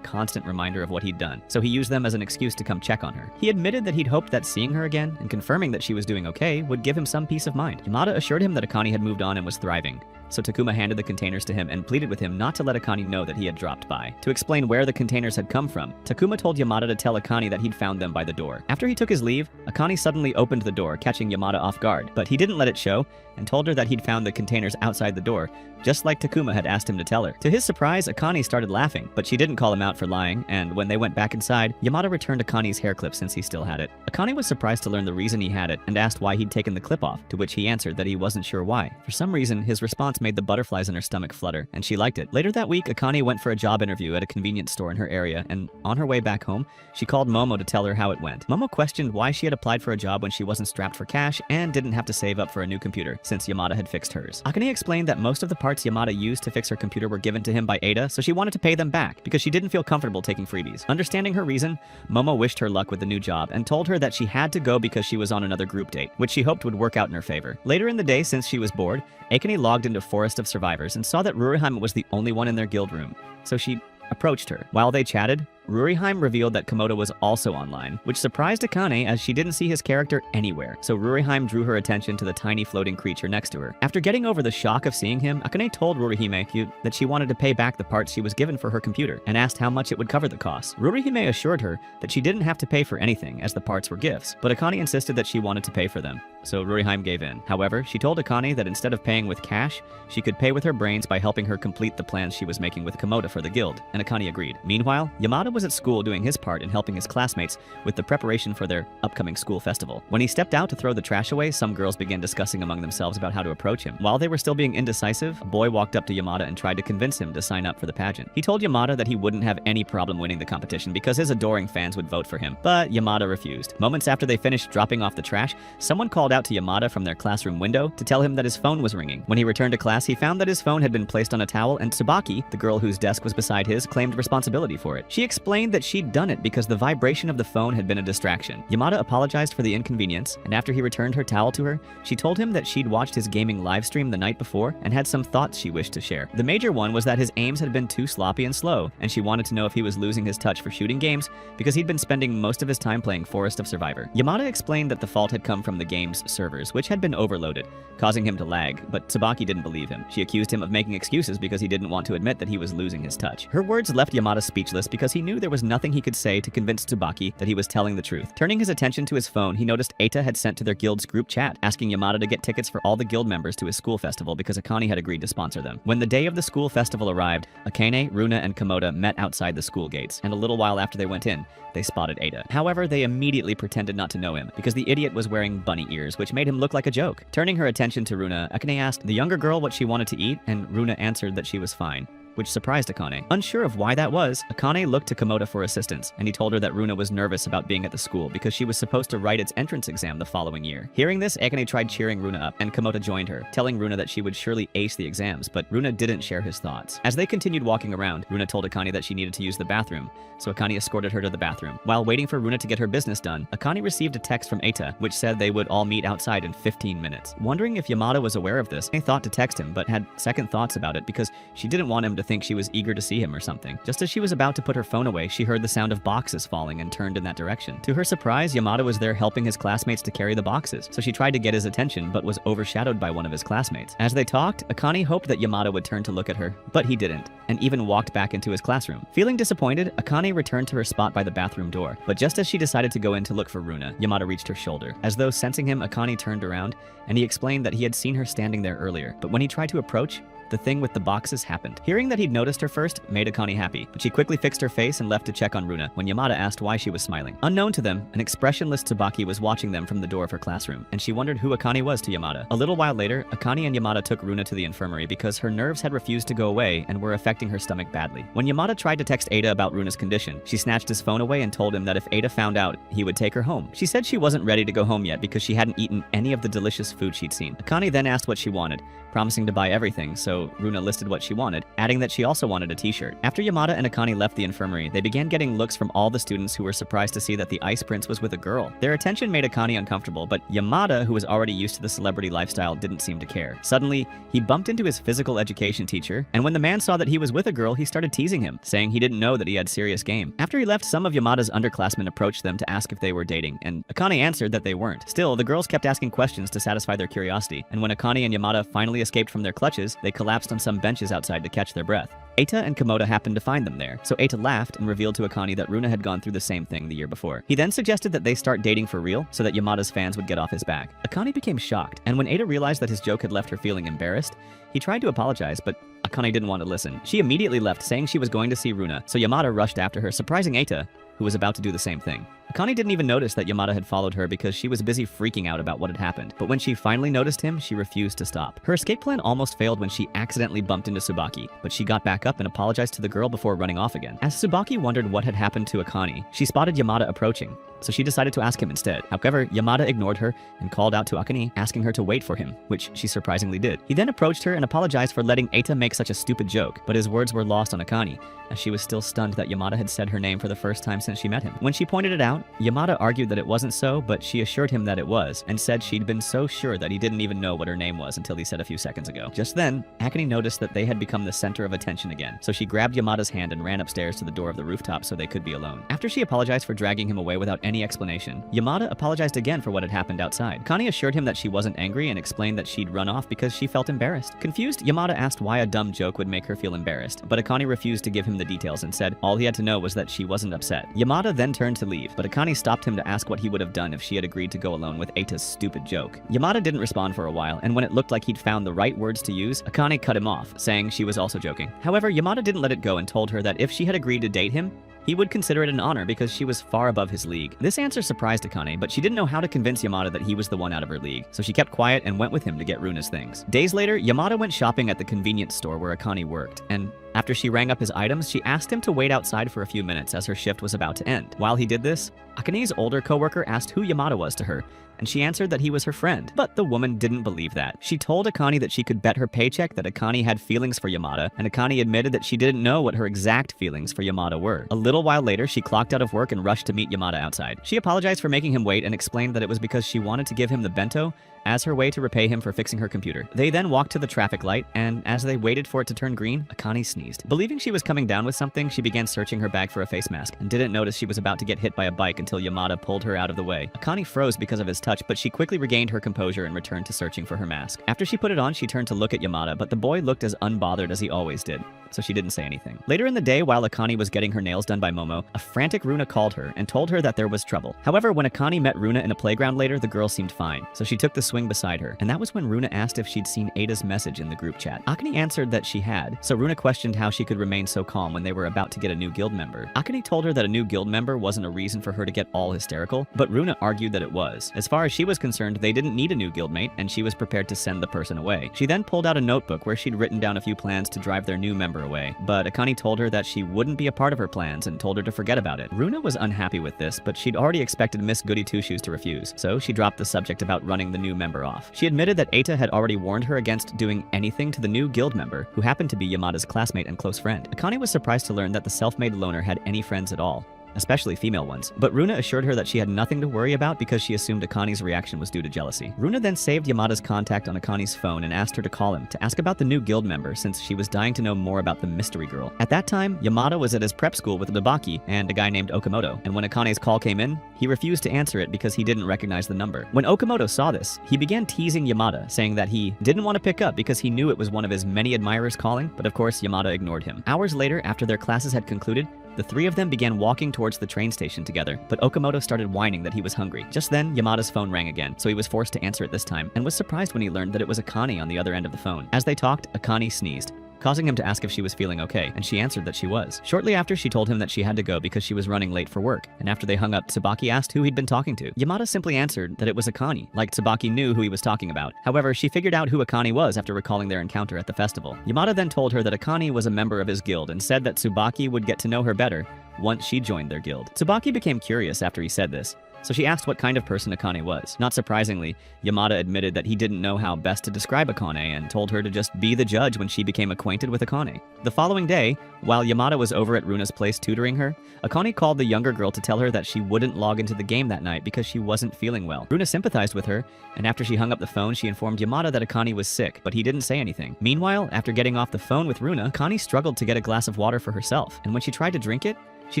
constant reminder of what he'd done, so he used them as an excuse to come check on her. He admitted that he'd hoped that seeing her again and confirming that she was doing okay would give him some peace of mind. Yamada assured him that Akane had moved on and was thriving, so Takuma handed the containers to him and pleaded with him not to let Akane know that he had dropped by. To explain where the containers had come from, Takuma told Yamada to tell Akane that he'd found them by the door. After he took his leave, Akane suddenly opened the door, catching Yamada off guard, but he didn't let it show and told her that he'd found the containers outside the door, just like Takuma had asked him to tell her. To his surprise, Akane started laughing, but she didn't call him out for lying, and when they went back inside, Yamada returned Akane's hair clip since he still had it. Akane was surprised to learn the reason he had it and asked why he'd taken the clip off, to which he answered that he wasn't sure why. For some reason, his response made the butterflies in her stomach flutter, and she liked it. Later that week, Akane went for a job interview at a convenience store in her area, and on her way back home, she called Momo to tell her how it went. Momo questioned why she had applied for a job when she wasn't strapped for cash and didn't have to save up for a new computer, since Yamada had fixed hers. Akane explained that most of the parts Yamada used to fix her computer were given to him by Ada, so she wanted to pay them back because she didn't feel comfortable taking freebies. Understanding her reason, Momo wished her luck with the new job and told her that she had to go because she was on another group date, which she hoped would work out in her favor. Later in the day, since she was bored, Akane logged into Forest of Survivors and saw that Ruriheim was the only one in their guild room, so she approached her. While they chatted, Ruriheim revealed that Komodo was also online, which surprised Akane as she didn't see his character anywhere, so Ruriheim drew her attention to the tiny floating creature next to her. After getting over the shock of seeing him, Akane told Rurihime that she wanted to pay back the parts she was given for her computer, and asked how much it would cover the costs. Rurihime assured her that she didn't have to pay for anything, as the parts were gifts, but Akane insisted that she wanted to pay for them, so Ruriheim gave in. However, she told Akane that instead of paying with cash, she could pay with her brains by helping her complete the plans she was making with Komodo for the guild, and Akane agreed. Meanwhile, Yamada was at school doing his part in helping his classmates with the preparation for their upcoming school festival. When he stepped out to throw the trash away, some girls began discussing among themselves about how to approach him. While they were still being indecisive, a boy walked up to Yamada and tried to convince him to sign up for the pageant. He told Yamada that he wouldn't have any problem winning the competition because his adoring fans would vote for him, but Yamada refused. Moments after they finished dropping off the trash, someone called out to Yamada from their classroom window to tell him that his phone was ringing. When he returned to class, he found that his phone had been placed on a towel, and Tsubaki, the girl whose desk was beside his, claimed responsibility for it. She explained that she'd done it because the vibration of the phone had been a distraction. Yamada apologized for the inconvenience, and after he returned her towel to her, she told him that she'd watched his gaming livestream the night before and had some thoughts she wished to share. The major one was that his aims had been too sloppy and slow, and she wanted to know if he was losing his touch for shooting games because he'd been spending most of his time playing Forest of Survivor. Yamada explained that the fault had come from the game's servers, which had been overloaded, causing him to lag, but Tsubaki didn't believe him. She accused him of making excuses because he didn't want to admit that he was losing his touch. Her words left Yamada speechless because he knew there was nothing he could say to convince Tsubaki that he was telling the truth. Turning his attention to his phone, he noticed Eita had sent to their guild's group chat, asking Yamada to get tickets for all the guild members to his school festival because Akane had agreed to sponsor them. When the day of the school festival arrived, Akane, Runa, and Komoda met outside the school gates, and a little while after they went in, they spotted Eita. However, they immediately pretended not to know him because the idiot was wearing bunny ears, which made him look like a joke. Turning her attention to Runa, Akane asked the younger girl what she wanted to eat, and Runa answered that she was fine. which surprised Akane. Unsure of why that was, Akane looked to Komoda for assistance, and he told her that Runa was nervous about being at the school because she was supposed to write its entrance exam the following year. Hearing this, Akane tried cheering Runa up, and Komoda joined her, telling Runa that she would surely ace the exams, but Runa didn't share his thoughts. As they continued walking around, Runa told Akane that she needed to use the bathroom, so Akane escorted her to the bathroom. While waiting for Runa to get her business done, Akane received a text from Eita, which said they would all meet outside in 15 minutes. Wondering if Yamada was aware of this, Akane thought to text him, but had second thoughts about it because she didn't want him to think she was eager to see him or something. Just as she was about to put her phone away, she heard the sound of boxes falling and turned in that direction. To her surprise, Yamada was there helping his classmates to carry the boxes, so she tried to get his attention but was overshadowed by one of his classmates. As they talked, Akane hoped that Yamada would turn to look at her, but he didn't, and even walked back into his classroom. Feeling disappointed, Akane returned to her spot by the bathroom door, but just as she decided to go in to look for Runa, Yamada reached her shoulder. As though sensing him, Akane turned around, and he explained that he had seen her standing there earlier, but when he tried to approach, the thing with the boxes happened. Hearing that he'd noticed her first made Akane happy, but she quickly fixed her face and left to check on Runa when Yamada asked why she was smiling. Unknown to them, an expressionless Tsubaki was watching them from the door of her classroom, and she wondered who Akane was to Yamada. A little while later, Akane and Yamada took Runa to the infirmary because her nerves had refused to go away and were affecting her stomach badly. When Yamada tried to text Eita about Runa's condition, she snatched his phone away and told him that if Eita found out, he would take her home. She said she wasn't ready to go home yet because she hadn't eaten any of the delicious food she'd seen. Akane then asked what she wanted, promising to buy everything, so Runa listed what she wanted, adding that she also wanted a t-shirt. After Yamada and Akane left the infirmary, they began getting looks from all the students who were surprised to see that the Ice Prince was with a girl. Their attention made Akane uncomfortable, but Yamada, who was already used to the celebrity lifestyle, didn't seem to care. Suddenly, he bumped into his physical education teacher, and when the man saw that he was with a girl, he started teasing him, saying he didn't know that he had serious game. After he left, some of Yamada's underclassmen approached them to ask if they were dating, and Akane answered that they weren't. Still, the girls kept asking questions to satisfy their curiosity, and when Akane and Yamada finally escaped from their clutches, they collapsed on some benches outside to catch their breath. Eita and Komoda happened to find them there, so Eita laughed and revealed to Akane that Runa had gone through the same thing the year before. He then suggested that they start dating for real so that Yamada's fans would get off his back. Akane became shocked, and when Eita realized that his joke had left her feeling embarrassed, he tried to apologize, but Akane didn't want to listen. She immediately left, saying she was going to see Runa, so Yamada rushed after her, surprising Eita, who was about to do the same thing. Akane didn't even notice that Yamada had followed her because she was busy freaking out about what had happened, but when she finally noticed him, she refused to stop. Her escape plan almost failed when she accidentally bumped into Tsubaki, but she got back up and apologized to the girl before running off again. As Tsubaki wondered what had happened to Akane, she spotted Yamada approaching, so she decided to ask him instead. However, Yamada ignored her and called out to Akane, asking her to wait for him, which she surprisingly did. He then approached her and apologized for letting Eita make such a stupid joke, but his words were lost on Akane, as she was still stunned that Yamada had said her name for the first time since she met him. When she pointed it out, Yamada argued that it wasn't so, but she assured him that it was, and said she'd been so sure that he didn't even know what her name was until he said a few seconds ago. Just then, Akane noticed that they had become the center of attention again, so she grabbed Yamada's hand and ran upstairs to the door of the rooftop so they could be alone. After she apologized for dragging him away without any explanation, Yamada apologized again for what had happened outside. Akane assured him that she wasn't angry and explained that she'd run off because she felt embarrassed. Confused, Yamada asked why a dumb joke would make her feel embarrassed, but Akane refused to give him the details and said all he had to know was that she wasn't upset. Yamada then turned to leave, but Akane stopped him to ask what he would have done if she had agreed to go alone with Eita's stupid joke. Yamada didn't respond for a while, and when it looked like he'd found the right words to use, Akane cut him off, saying she was also joking. However, Yamada didn't let it go and told her that if she had agreed to date him, he would consider it an honor because she was far above his league. This answer surprised Akane, but she didn't know how to convince Yamada that he was the one out of her league, so she kept quiet and went with him to get Runa's things. Days later, Yamada went shopping at the convenience store where Akane worked, and after she rang up his items, she asked him to wait outside for a few minutes as her shift was about to end. While he did this, Akane's older coworker asked who Yamada was to her, and she answered that he was her friend. But the woman didn't believe that. She told Akane that she could bet her paycheck that Akane had feelings for Yamada, and Akane admitted that she didn't know what her exact feelings for Yamada were. A little while later, she clocked out of work and rushed to meet Yamada outside. She apologized for making him wait and explained that it was because she wanted to give him the bento as her way to repay him for fixing her computer. They then walked to the traffic light, and as they waited for it to turn green, Akane sneezed. Believing she was coming down with something, she began searching her bag for a face mask, and didn't notice she was about to get hit by a bike until Yamada pulled her out of the way. Akane froze because of his touch, but she quickly regained her composure and returned to searching for her mask. After she put it on, she turned to look at Yamada, but the boy looked as unbothered as he always did, so she didn't say anything. Later in the day, while Akane was getting her nails done by Momo, a frantic Runa called her and told her that there was trouble. However, when Akane met Runa in a playground later, the girl seemed fine, so she took the swing beside her, and that was when Runa asked if she'd seen Eita's message in the group chat. Akane answered that she had, so Runa questioned how she could remain so calm when they were about to get a new guild member. Akane told her that a new guild member wasn't a reason for her to get all hysterical, but Runa argued that it was. As far as she was concerned, they didn't need a new guildmate, and she was prepared to send the person away. She then pulled out a notebook where she'd written down a few plans to drive their new member member away, but Akane told her that she wouldn't be a part of her plans and told her to forget about it. Runa was unhappy with this, but she'd already expected Miss Goody Two-Shoes to refuse, so she dropped the subject about running the new member off. She admitted that Eita had already warned her against doing anything to the new guild member, who happened to be Yamada's classmate and close friend. Akane was surprised to learn that the self-made loner had any friends at all, especially female ones. But Runa assured her that she had nothing to worry about because she assumed Akane's reaction was due to jealousy. Runa then saved Yamada's contact on Akane's phone and asked her to call him to ask about the new guild member since she was dying to know more about the mystery girl. At that time, Yamada was at his prep school with Nobaki and a guy named Okamoto, and when Akane's call came in, he refused to answer it because he didn't recognize the number. When Okamoto saw this, he began teasing Yamada, saying that he didn't want to pick up because he knew it was one of his many admirers calling, but of course Yamada ignored him. Hours later, after their classes had concluded, the three of them began walking towards the train station together, but Okamoto started whining that he was hungry. Just then, Yamada's phone rang again, so he was forced to answer it this time, and was surprised when he learned that it was Akane on the other end of the phone. As they talked, Akane sneezed, causing him to ask if she was feeling okay, and she answered that she was. Shortly after, she told him that she had to go because she was running late for work, and after they hung up, Tsubaki asked who he'd been talking to. Yamada simply answered that it was Akane, like Tsubaki knew who he was talking about. However, she figured out who Akane was after recalling their encounter at the festival. Yamada then told her that Akane was a member of his guild and said that Tsubaki would get to know her better once she joined their guild. Tsubaki became curious after he said this, so she asked what kind of person Akane was. Not surprisingly, Yamada admitted that he didn't know how best to describe Akane and told her to just be the judge when she became acquainted with Akane. The following day, while Yamada was over at Runa's place tutoring her, Akane called the younger girl to tell her that she wouldn't log into the game that night because she wasn't feeling well. Runa sympathized with her, and after she hung up the phone, she informed Yamada that Akane was sick, but he didn't say anything. Meanwhile, after getting off the phone with Runa, Akane struggled to get a glass of water for herself, and when she tried to drink it, she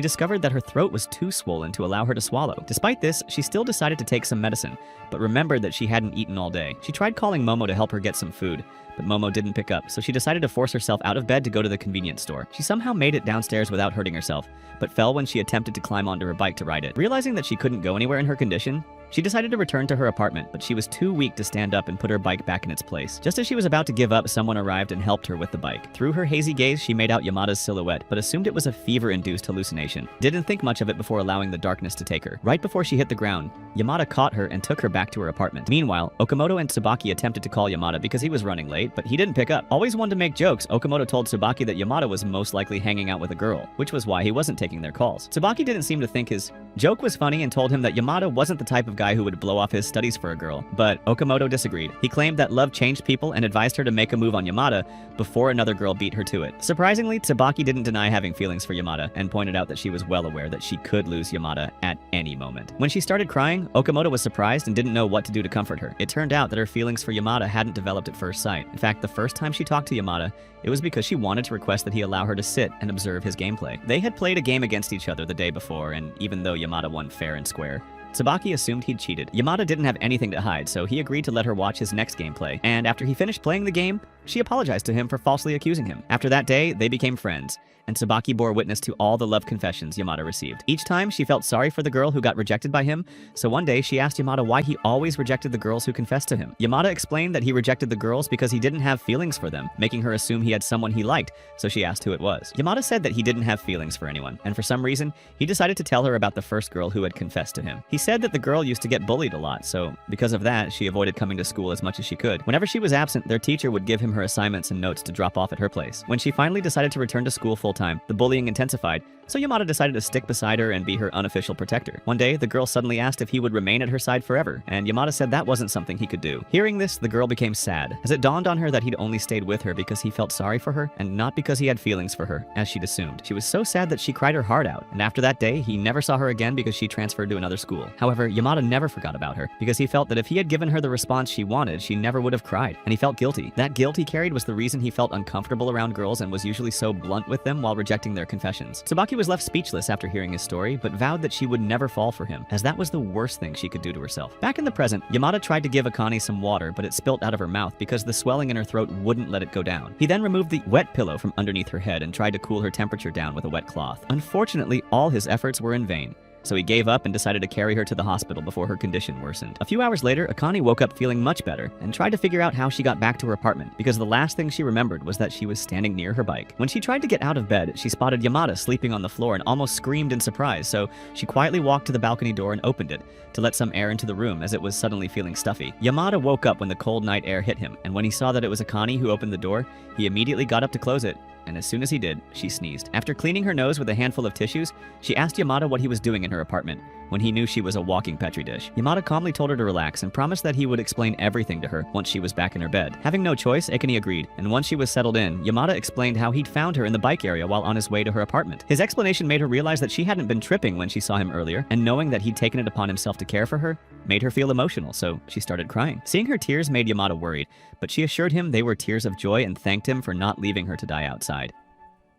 discovered that her throat was too swollen to allow her to swallow. Despite this, she still decided to take some medicine, but remembered that she hadn't eaten all day. She tried calling Momo to help her get some food, but Momo didn't pick up, so she decided to force herself out of bed to go to the convenience store. She somehow made it downstairs without hurting herself, but fell when she attempted to climb onto her bike to ride it. Realizing that she couldn't go anywhere in her condition, she decided to return to her apartment, but she was too weak to stand up and put her bike back in its place. Just as she was about to give up, someone arrived and helped her with the bike. Through her hazy gaze, she made out Yamada's silhouette, but assumed it was a fever-induced hallucination. Didn't think much of it before allowing the darkness to take her. Right before she hit the ground, Yamada caught her and took her back to her apartment. Meanwhile, Okamoto and Tsubaki attempted to call Yamada because he was running late, but he didn't pick up. Always wanted to make jokes, Okamoto told Tsubaki that Yamada was most likely hanging out with a girl, which was why he wasn't taking their calls. Tsubaki didn't seem to think his joke was funny and told him that Yamada wasn't the type of guy who would blow off his studies for a girl, but Okamoto disagreed. He claimed that love changed people and advised her to make a move on Yamada before another girl beat her to it. Surprisingly, Tsubaki didn't deny having feelings for Yamada and pointed out that she was well aware that she could lose Yamada at any moment. When she started crying, Okamoto was surprised and didn't know what to do to comfort her. It turned out that her feelings for Yamada hadn't developed at first sight. In fact, the first time she talked to Yamada, it was because she wanted to request that he allow her to sit and observe his gameplay. They had played a game against each other the day before, and even though Yamada won fair and square, Tsubaki assumed he'd cheated. Yamada didn't have anything to hide, so he agreed to let her watch his next gameplay, and after he finished playing the game, she apologized to him for falsely accusing him. After that day, they became friends, and Tsubaki bore witness to all the love confessions Yamada received. Each time, she felt sorry for the girl who got rejected by him, so one day she asked Yamada why he always rejected the girls who confessed to him. Yamada explained that he rejected the girls because he didn't have feelings for them, making her assume he had someone he liked, so she asked who it was. Yamada said that he didn't have feelings for anyone, and for some reason, he decided to tell her about the first girl who had confessed to him. He said that the girl used to get bullied a lot, so because of that, she avoided coming to school as much as she could. Whenever she was absent, their teacher would give him her assignments and notes to drop off at her place. When she finally decided to return to school full-time, the bullying intensified, so Yamada decided to stick beside her and be her unofficial protector. One day, the girl suddenly asked if he would remain at her side forever, and Yamada said that wasn't something he could do. Hearing this, the girl became sad, as it dawned on her that he'd only stayed with her because he felt sorry for her, and not because he had feelings for her, as she'd assumed. She was so sad that she cried her heart out, and after that day, he never saw her again because she transferred to another school. However, Yamada never forgot about her, because he felt that if he had given her the response she wanted, she never would have cried, and he felt guilty. That guilt he carried was the reason he felt uncomfortable around girls and was usually so blunt with them while rejecting their confessions. Tsubaki was left speechless after hearing his story, but vowed that she would never fall for him, as that was the worst thing she could do to herself. Back in the present, Yamada tried to give Akane some water, but it spilt out of her mouth because the swelling in her throat wouldn't let it go down. He then removed the wet pillow from underneath her head and tried to cool her temperature down with a wet cloth. Unfortunately, all his efforts were in vain, so he gave up and decided to carry her to the hospital before her condition worsened. A few hours later, Akane woke up feeling much better and tried to figure out how she got back to her apartment, because the last thing she remembered was that she was standing near her bike. When she tried to get out of bed, she spotted Yamada sleeping on the floor and almost screamed in surprise, so she quietly walked to the balcony door and opened it to let some air into the room as it was suddenly feeling stuffy. Yamada woke up when the cold night air hit him, and when he saw that it was Akane who opened the door, he immediately got up to close it, and as soon as he did, she sneezed. After cleaning her nose with a handful of tissues, she asked Yamada what he was doing in her apartment, when he knew she was a walking petri dish. Yamada calmly told her to relax and promised that he would explain everything to her once she was back in her bed. Having no choice, Akane agreed, and once she was settled in, Yamada explained how he'd found her in the bike area while on his way to her apartment. His explanation made her realize that she hadn't been tripping when she saw him earlier, and knowing that he'd taken it upon himself to care for her made her feel emotional, so she started crying. Seeing her tears made Yamada worried, but she assured him they were tears of joy and thanked him for not leaving her to die outside.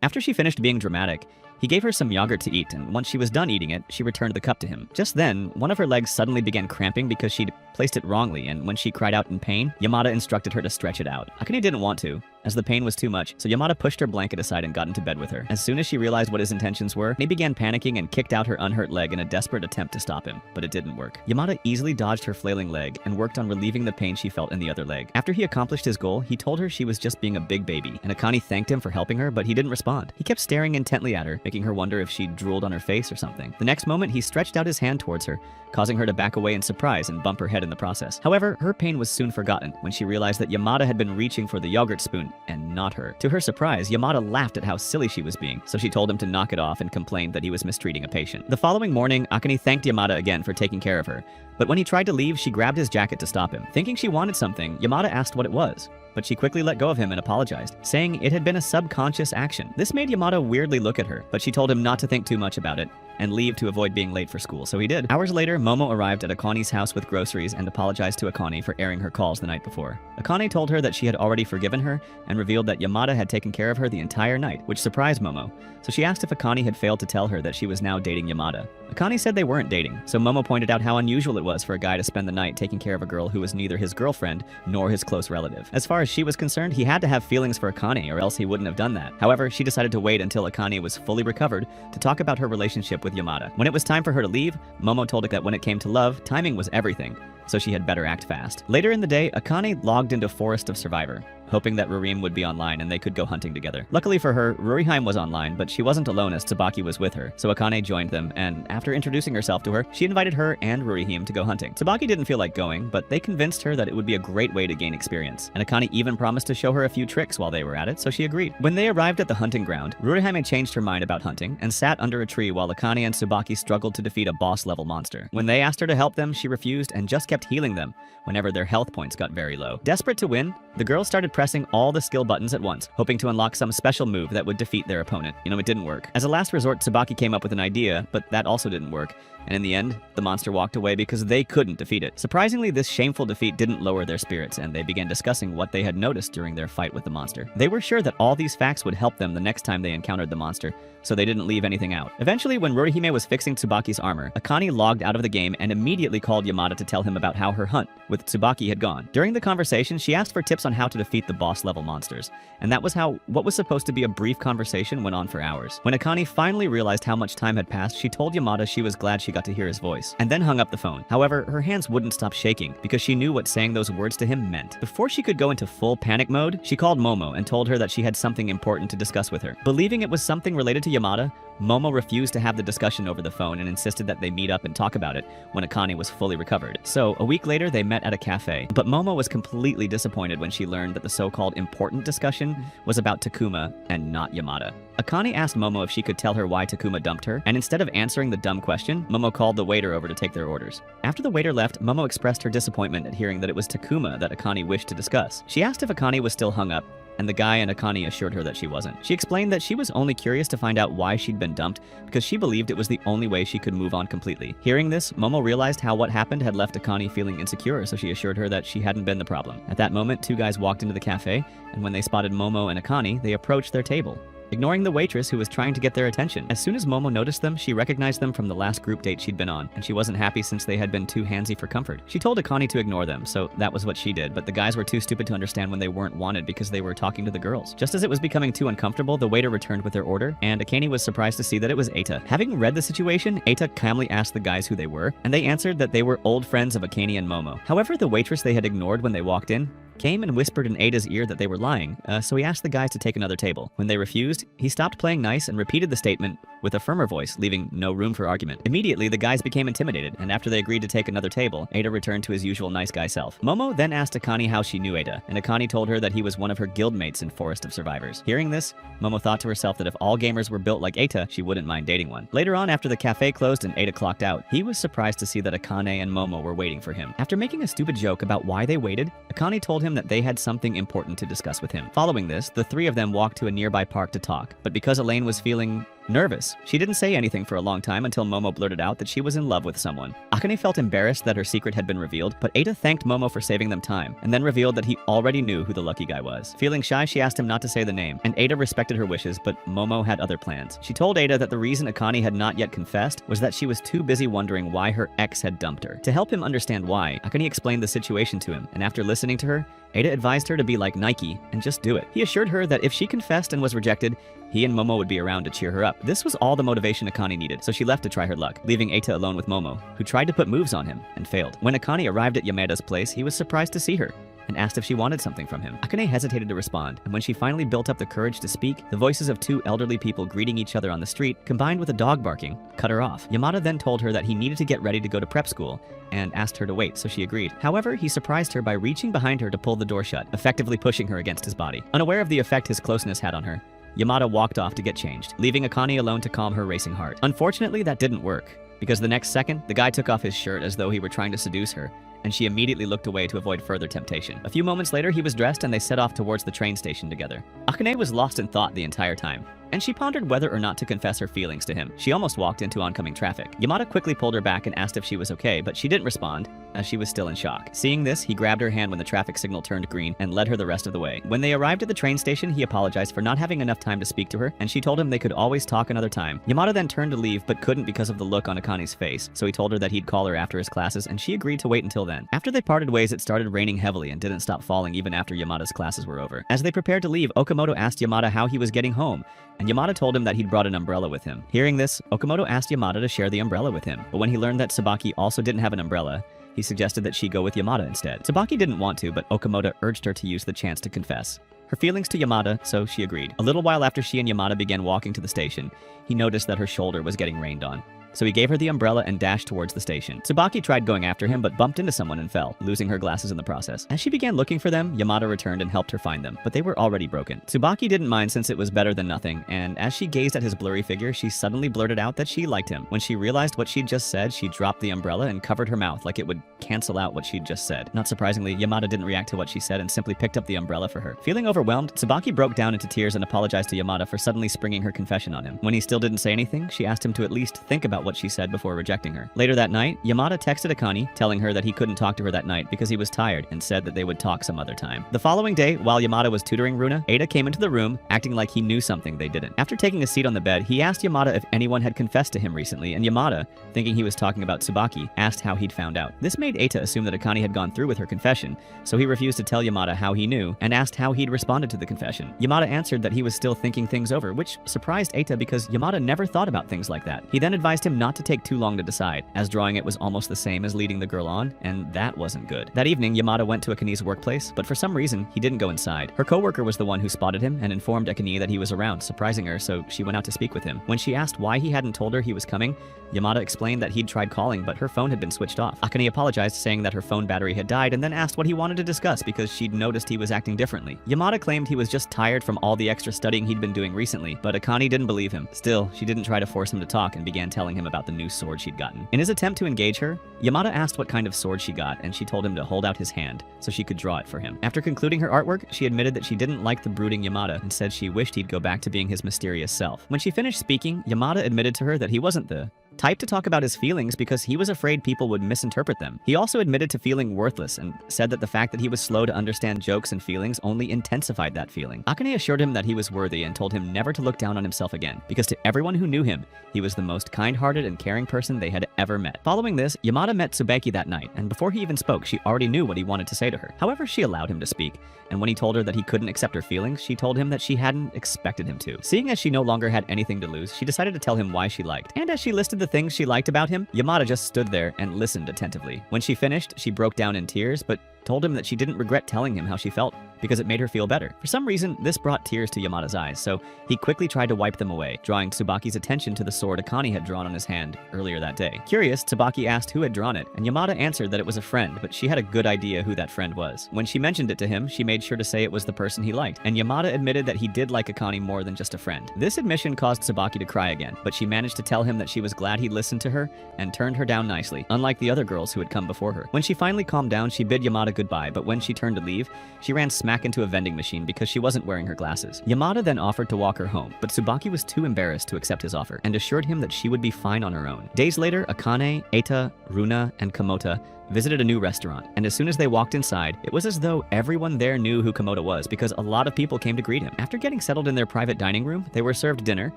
After she finished being dramatic, he gave her some yogurt to eat, and once she was done eating it, she returned the cup to him. Just then, one of her legs suddenly began cramping because she'd placed it wrongly, and when she cried out in pain, Yamada instructed her to stretch it out. Akane didn't want to, as the pain was too much, so Yamada pushed her blanket aside and got into bed with her. As soon as she realized what his intentions were, he began panicking and kicked out her unhurt leg in a desperate attempt to stop him, but it didn't work. Yamada easily dodged her flailing leg and worked on relieving the pain she felt in the other leg. After he accomplished his goal, he told her she was just being a big baby, and Akane thanked him for helping her, but he didn't respond. He kept staring intently at her, making her wonder if she'd drooled on her face or something. The next moment, he stretched out his hand towards her, causing her to back away in surprise and bump her head in the process. However, her pain was soon forgotten when she realized that Yamada had been reaching for the yogurt spoon and not her. To her surprise, Yamada laughed at how silly she was being, so she told him to knock it off and complained that he was mistreating a patient. The following morning, Akane thanked Yamada again for taking care of her, but when he tried to leave, she grabbed his jacket to stop him. Thinking she wanted something, Yamada asked what it was, but she quickly let go of him and apologized, saying it had been a subconscious action. This made Yamada weirdly look at her, but she told him not to think too much about it and leave to avoid being late for school, so he did. Hours later, Momo arrived at Akane's house with groceries and apologized to Akane for airing her calls the night before. Akane told her that she had already forgiven her and revealed that Yamada had taken care of her the entire night, which surprised Momo, so she asked if Akane had failed to tell her that she was now dating Yamada. Akane said they weren't dating, so Momo pointed out how unusual it was for a guy to spend the night taking care of a girl who was neither his girlfriend nor his close relative. As far as she was concerned, he had to have feelings for Akane or else he wouldn't have done that. However, she decided to wait until Akane was fully recovered to talk about her relationship with Yamada. When it was time for her to leave, Momo told her that when it came to love, timing was everything, so she had better act fast. Later in the day, Akane logged into Forest of Survivor, hoping that Rurim would be online and they could go hunting together. Luckily for her, Ruriheim was online, but she wasn't alone as Tsubaki was with her, so Akane joined them, and after introducing herself to her, she invited her and Ruriheim to go hunting. Tsubaki didn't feel like going, but they convinced her that it would be a great way to gain experience, and Akane even promised to show her a few tricks while they were at it, so she agreed. When they arrived at the hunting ground, Ruriheim had changed her mind about hunting and sat under a tree while Akane and Tsubaki struggled to defeat a boss-level monster. When they asked her to help them, she refused and just kept healing them whenever their health points got very low. Desperate to win, the girls started pressing all the skill buttons at once, hoping to unlock some special move that would defeat their opponent. It didn't work. As a last resort, Tsubaki came up with an idea, but that also didn't work, and in the end, the monster walked away because they couldn't defeat it. Surprisingly, this shameful defeat didn't lower their spirits, and they began discussing what they had noticed during their fight with the monster. They were sure that all these facts would help them the next time they encountered the monster, so they didn't leave anything out. Eventually, when Rurihime was fixing Tsubaki's armor, Akane logged out of the game and immediately called Yamada to tell him about how her hunt with Tsubaki had gone. During the conversation, she asked for tips on how to defeat the boss-level monsters, and that was how what was supposed to be a brief conversation went on for hours. When Akane finally realized how much time had passed, she told Yamada she was glad she got to hear his voice, and then hung up the phone. However, her hands wouldn't stop shaking because she knew what saying those words to him meant. Before she could go into full panic mode, she called Momo and told her that she had something important to discuss with her. Believing it was something related to Yamada, Momo refused to have the discussion over the phone and insisted that they meet up and talk about it when Akane was fully recovered. So, a week later, they met at a cafe. But Momo was completely disappointed when she learned that the so-called important discussion was about Takuma and not Yamada. Akane asked Momo if she could tell her why Takuma dumped her, and instead of answering the dumb question, Momo called the waiter over to take their orders. After the waiter left, Momo expressed her disappointment at hearing that it was Takuma that Akane wished to discuss. She asked if Akane was still hung up, and the guy and Akane assured her that she wasn't. She explained that she was only curious to find out why she'd been dumped because she believed it was the only way she could move on completely. Hearing this, Momo realized how what happened had left Akane feeling insecure, so she assured her that she hadn't been the problem. At that moment, two guys walked into the cafe, and when they spotted Momo and Akane, they approached their table, ignoring the waitress who was trying to get their attention. As soon as Momo noticed them, she recognized them from the last group date she'd been on, and she wasn't happy since they had been too handsy for comfort. She told Akane to ignore them, so that was what she did, but the guys were too stupid to understand when they weren't wanted because they were talking to the girls. Just as it was becoming too uncomfortable, the waiter returned with their order, and Akane was surprised to see that it was Eita. Having read the situation, Eita calmly asked the guys who they were, and they answered that they were old friends of Akane and Momo. However, the waitress they had ignored when they walked in came and whispered in Eida's ear that they were lying, so he asked the guys to take another table. When they refused, he stopped playing nice and repeated the statement, with a firmer voice, leaving no room for argument. Immediately, the guys became intimidated, and after they agreed to take another table, Ada returned to his usual nice guy self. Momo then asked Akane how she knew Ada, and Akane told her that he was one of her guildmates in Forest of Survivors. Hearing this, Momo thought to herself that if all gamers were built like Ada, she wouldn't mind dating one. Later on, after the cafe closed and Ada clocked out, he was surprised to see that Akane and Momo were waiting for him. After making a stupid joke about why they waited, Akane told him that they had something important to discuss with him. Following this, the three of them walked to a nearby park to talk, but because Elaine was feeling nervous, she didn't say anything for a long time until Momo blurted out that she was in love with someone. Akane felt embarrassed that her secret had been revealed, but Ada thanked Momo for saving them time, and then revealed that he already knew who the lucky guy was. Feeling shy, she asked him not to say the name, and Ada respected her wishes, but Momo had other plans. She told Ada that the reason Akane had not yet confessed was that she was too busy wondering why her ex had dumped her. To help him understand why, Akane explained the situation to him, and after listening to her, Ada advised her to be like Nike and just do it. He assured her that if she confessed and was rejected, he and Momo would be around to cheer her up. This was all the motivation Akane needed, so she left to try her luck, leaving Eita alone with Momo, who tried to put moves on him and failed. When Akane arrived at Yameda's place, he was surprised to see her and asked if she wanted something from him. Akane hesitated to respond, and when she finally built up the courage to speak, the voices of two elderly people greeting each other on the street, combined with a dog barking, cut her off. Yamada then told her that he needed to get ready to go to prep school and asked her to wait, so she agreed. However, he surprised her by reaching behind her to pull the door shut, effectively pushing her against his body. Unaware of the effect his closeness had on her, Yamada walked off to get changed, leaving Akane alone to calm her racing heart. Unfortunately, that didn't work, because the next second, the guy took off his shirt as though he were trying to seduce her, and she immediately looked away to avoid further temptation. A few moments later, he was dressed and they set off towards the train station together. Akane was lost in thought the entire time, and she pondered whether or not to confess her feelings to him. She almost walked into oncoming traffic. Yamada quickly pulled her back and asked if she was okay, but she didn't respond, as she was still in shock. Seeing this, he grabbed her hand when the traffic signal turned green and led her the rest of the way. When they arrived at the train station, he apologized for not having enough time to speak to her, and she told him they could always talk another time. Yamada then turned to leave, but couldn't because of the look on Akane's face, so he told her that he'd call her after his classes, and she agreed to wait until then. After they parted ways, it started raining heavily and didn't stop falling even after Yamada's classes were over. As they prepared to leave, Okamoto asked Yamada how he was getting home, and Yamada told him that he'd brought an umbrella with him. Hearing this, Okamoto asked Yamada to share the umbrella with him, but when he learned that Tsubaki also didn't have an umbrella, he suggested that she go with Yamada instead. Tsubaki didn't want to, but Okamoto urged her to use the chance to confess her feelings to Yamada, so she agreed. A little while after she and Yamada began walking to the station, he noticed that her shoulder was getting rained on. So he gave her the umbrella and dashed towards the station. Tsubaki tried going after him, but bumped into someone and fell, losing her glasses in the process. As she began looking for them, Yamada returned and helped her find them, but they were already broken. Tsubaki didn't mind since it was better than nothing, and as she gazed at his blurry figure, she suddenly blurted out that she liked him. When she realized what she'd just said, she dropped the umbrella and covered her mouth like it would cancel out what she'd just said. Not surprisingly, Yamada didn't react to what she said and simply picked up the umbrella for her. Feeling overwhelmed, Tsubaki broke down into tears and apologized to Yamada for suddenly springing her confession on him. When he still didn't say anything, she asked him to at least think about what she said before rejecting her. Later that night, Yamada texted Akane, telling her that he couldn't talk to her that night because he was tired and said that they would talk some other time. The following day, while Yamada was tutoring Runa, Ada came into the room, acting like he knew something they didn't. After taking a seat on the bed, he asked Yamada if anyone had confessed to him recently, and Yamada, thinking he was talking about Tsubaki, asked how he'd found out. This made Eita assume that Akane had gone through with her confession, so he refused to tell Yamada how he knew, and asked how he'd responded to the confession. Yamada answered that he was still thinking things over, which surprised Eita because Yamada never thought about things like that. He then advised him not to take too long to decide, as drawing it was almost the same as leading the girl on, and that wasn't good. That evening, Yamada went to Akane's workplace, but for some reason, he didn't go inside. Her coworker was the one who spotted him and informed Akane that he was around, surprising her, so she went out to speak with him. When she asked why he hadn't told her he was coming, Yamada explained that he'd tried calling, but her phone had been switched off. Akane apologized, saying that her phone battery had died, and then asked what he wanted to discuss because she'd noticed he was acting differently. Yamada claimed he was just tired from all the extra studying he'd been doing recently, but Akane didn't believe him. Still, she didn't try to force him to talk and began telling him about the new sword she'd gotten. In his attempt to engage her, Yamada asked what kind of sword she got, and she told him to hold out his hand so she could draw it for him. After concluding her artwork, she admitted that she didn't like the brooding Yamada and said she wished he'd go back to being his mysterious self. When she finished speaking, Yamada admitted to her that he wasn't the type to talk about his feelings because he was afraid people would misinterpret them. He also admitted to feeling worthless and said that the fact that he was slow to understand jokes and feelings only intensified that feeling. Akane assured him that he was worthy and told him never to look down on himself again, because to everyone who knew him, he was the most kind-hearted and caring person they had ever met. Following this, Yamada met Tsubaki that night, and before he even spoke, she already knew what he wanted to say to her. However, she allowed him to speak, and when he told her that he couldn't accept her feelings, she told him that she hadn't expected him to. Seeing as she no longer had anything to lose, she decided to tell him why she liked. And as she listed the things she liked about him, Yamada just stood there and listened attentively. When she finished, she broke down in tears, but told him that she didn't regret telling him how she felt because it made her feel better. For some reason, this brought tears to Yamada's eyes, so he quickly tried to wipe them away, drawing Tsubaki's attention to the sword Akane had drawn on his hand earlier that day. Curious, Tsubaki asked who had drawn it, and Yamada answered that it was a friend, but she had a good idea who that friend was. When she mentioned it to him, she made sure to say it was the person he liked, and Yamada admitted that he did like Akane more than just a friend. This admission caused Tsubaki to cry again, but she managed to tell him that she was glad he listened to her and turned her down nicely, unlike the other girls who had come before her. When she finally calmed down, she bid Yamada goodbye, but when she turned to leave, she ran smack into a vending machine because she wasn't wearing her glasses. Yamada then offered to walk her home, but Tsubaki was too embarrassed to accept his offer and assured him that she would be fine on her own. Days later, Akane, Eita, Runa, and Kamota visited a new restaurant, and as soon as they walked inside, it was as though everyone there knew who Komoda was because a lot of people came to greet him. After getting settled in their private dining room, they were served dinner,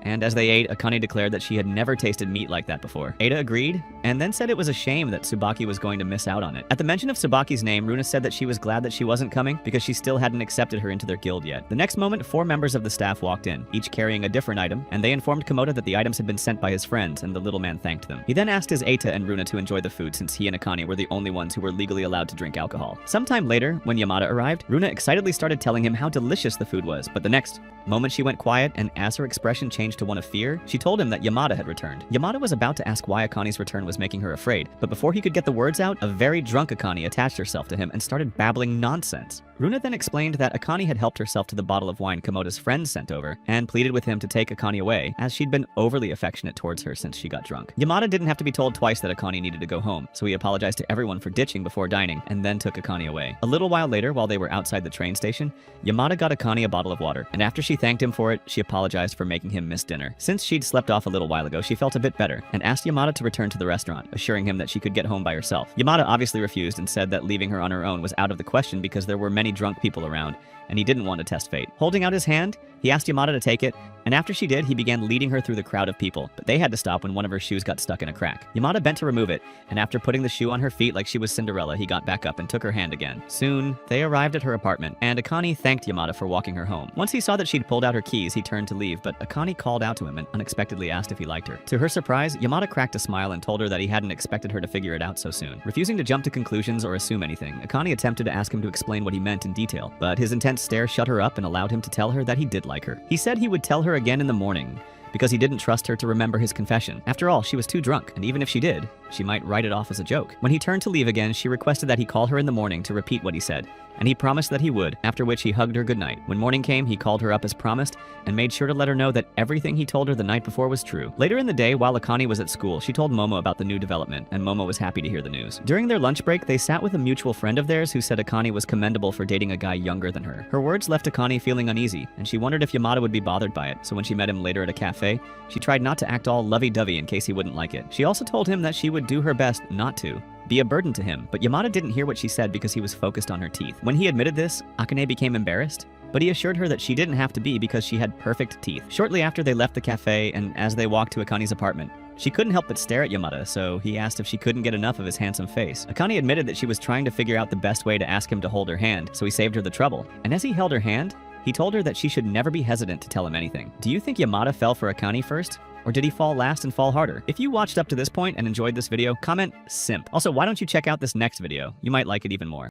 and as they ate, Akane declared that she had never tasted meat like that before. Eita agreed, and then said it was a shame that Tsubaki was going to miss out on it. At the mention of Tsubaki's name, Runa said that she was glad that she wasn't coming because she still hadn't accepted her into their guild yet. The next moment, 4 members of the staff walked in, each carrying a different item, and they informed Komoda that the items had been sent by his friends, and the little man thanked them. He then asked his Eita and Runa to enjoy the food since he and Akane were the only ones who were legally allowed to drink alcohol. Sometime later, when Yamada arrived, Runa excitedly started telling him how delicious the food was, but the next moment she went quiet, and as her expression changed to one of fear, she told him that Yamada had returned. Yamada was about to ask why Akane's return was making her afraid, but before he could get the words out, a very drunk Akane attached herself to him and started babbling nonsense. Runa then explained that Akane had helped herself to the bottle of wine Komoda's friends sent over, and pleaded with him to take Akane away, as she'd been overly affectionate towards her since she got drunk. Yamada didn't have to be told twice that Akane needed to go home, so he apologized to everyone for ditching before dining, and then took Akane away. A little while later, while they were outside the train station, Yamada got Akane a bottle of water, and after she thanked him for it, she apologized for making him miss dinner. Since she'd slept off a little while ago, she felt a bit better, and asked Yamada to return to the restaurant, assuring him that she could get home by herself. Yamada obviously refused and said that leaving her on her own was out of the question because there were many drunk people around, and he didn't want to test fate. Holding out his hand, he asked Yamada to take it, and after she did, he began leading her through the crowd of people, but they had to stop when one of her shoes got stuck in a crack. Yamada bent to remove it, and after putting the shoe on her feet like she was Cinderella, he got back up and took her hand again. Soon, they arrived at her apartment, and Akane thanked Yamada for walking her home. Once he saw that she'd pulled out her keys, he turned to leave, but Akane called out to him and unexpectedly asked if he liked her. To her surprise, Yamada cracked a smile and told her that he hadn't expected her to figure it out so soon. Refusing to jump to conclusions or assume anything, Akane attempted to ask him to explain what he meant in detail, but his intense stare shut her up and allowed him to tell her that he did like her. He said he would tell her again in the morning, because he didn't trust her to remember his confession. After all, she was too drunk, and even if she did, she might write it off as a joke. When he turned to leave again, she requested that he call her in the morning to repeat what he said, and he promised that he would, after which he hugged her goodnight. When morning came, he called her up as promised, and made sure to let her know that everything he told her the night before was true. Later in the day, while Akane was at school, she told Momo about the new development, and Momo was happy to hear the news. During their lunch break, they sat with a mutual friend of theirs who said Akane was commendable for dating a guy younger than her. Her words left Akane feeling uneasy, and she wondered if Yamada would be bothered by it, so when she met him later at a cafe, she tried not to act all lovey-dovey in case he wouldn't like it. She also told him that she would do her best not to be a burden to him, but Yamada didn't hear what she said because he was focused on her teeth. When he admitted this, Akane became embarrassed, but he assured her that she didn't have to be because she had perfect teeth. Shortly after they left the cafe, and as they walked to Akane's apartment, she couldn't help but stare at Yamada, so he asked if she couldn't get enough of his handsome face. Akane admitted that she was trying to figure out the best way to ask him to hold her hand, so he saved her the trouble. And as he held her hand, he told her that she should never be hesitant to tell him anything. Do you think Yamada fell for Akane first? Or did he fall last and fall harder? If you watched up to this point and enjoyed this video, comment simp. Also, why don't you check out this next video? You might like it even more.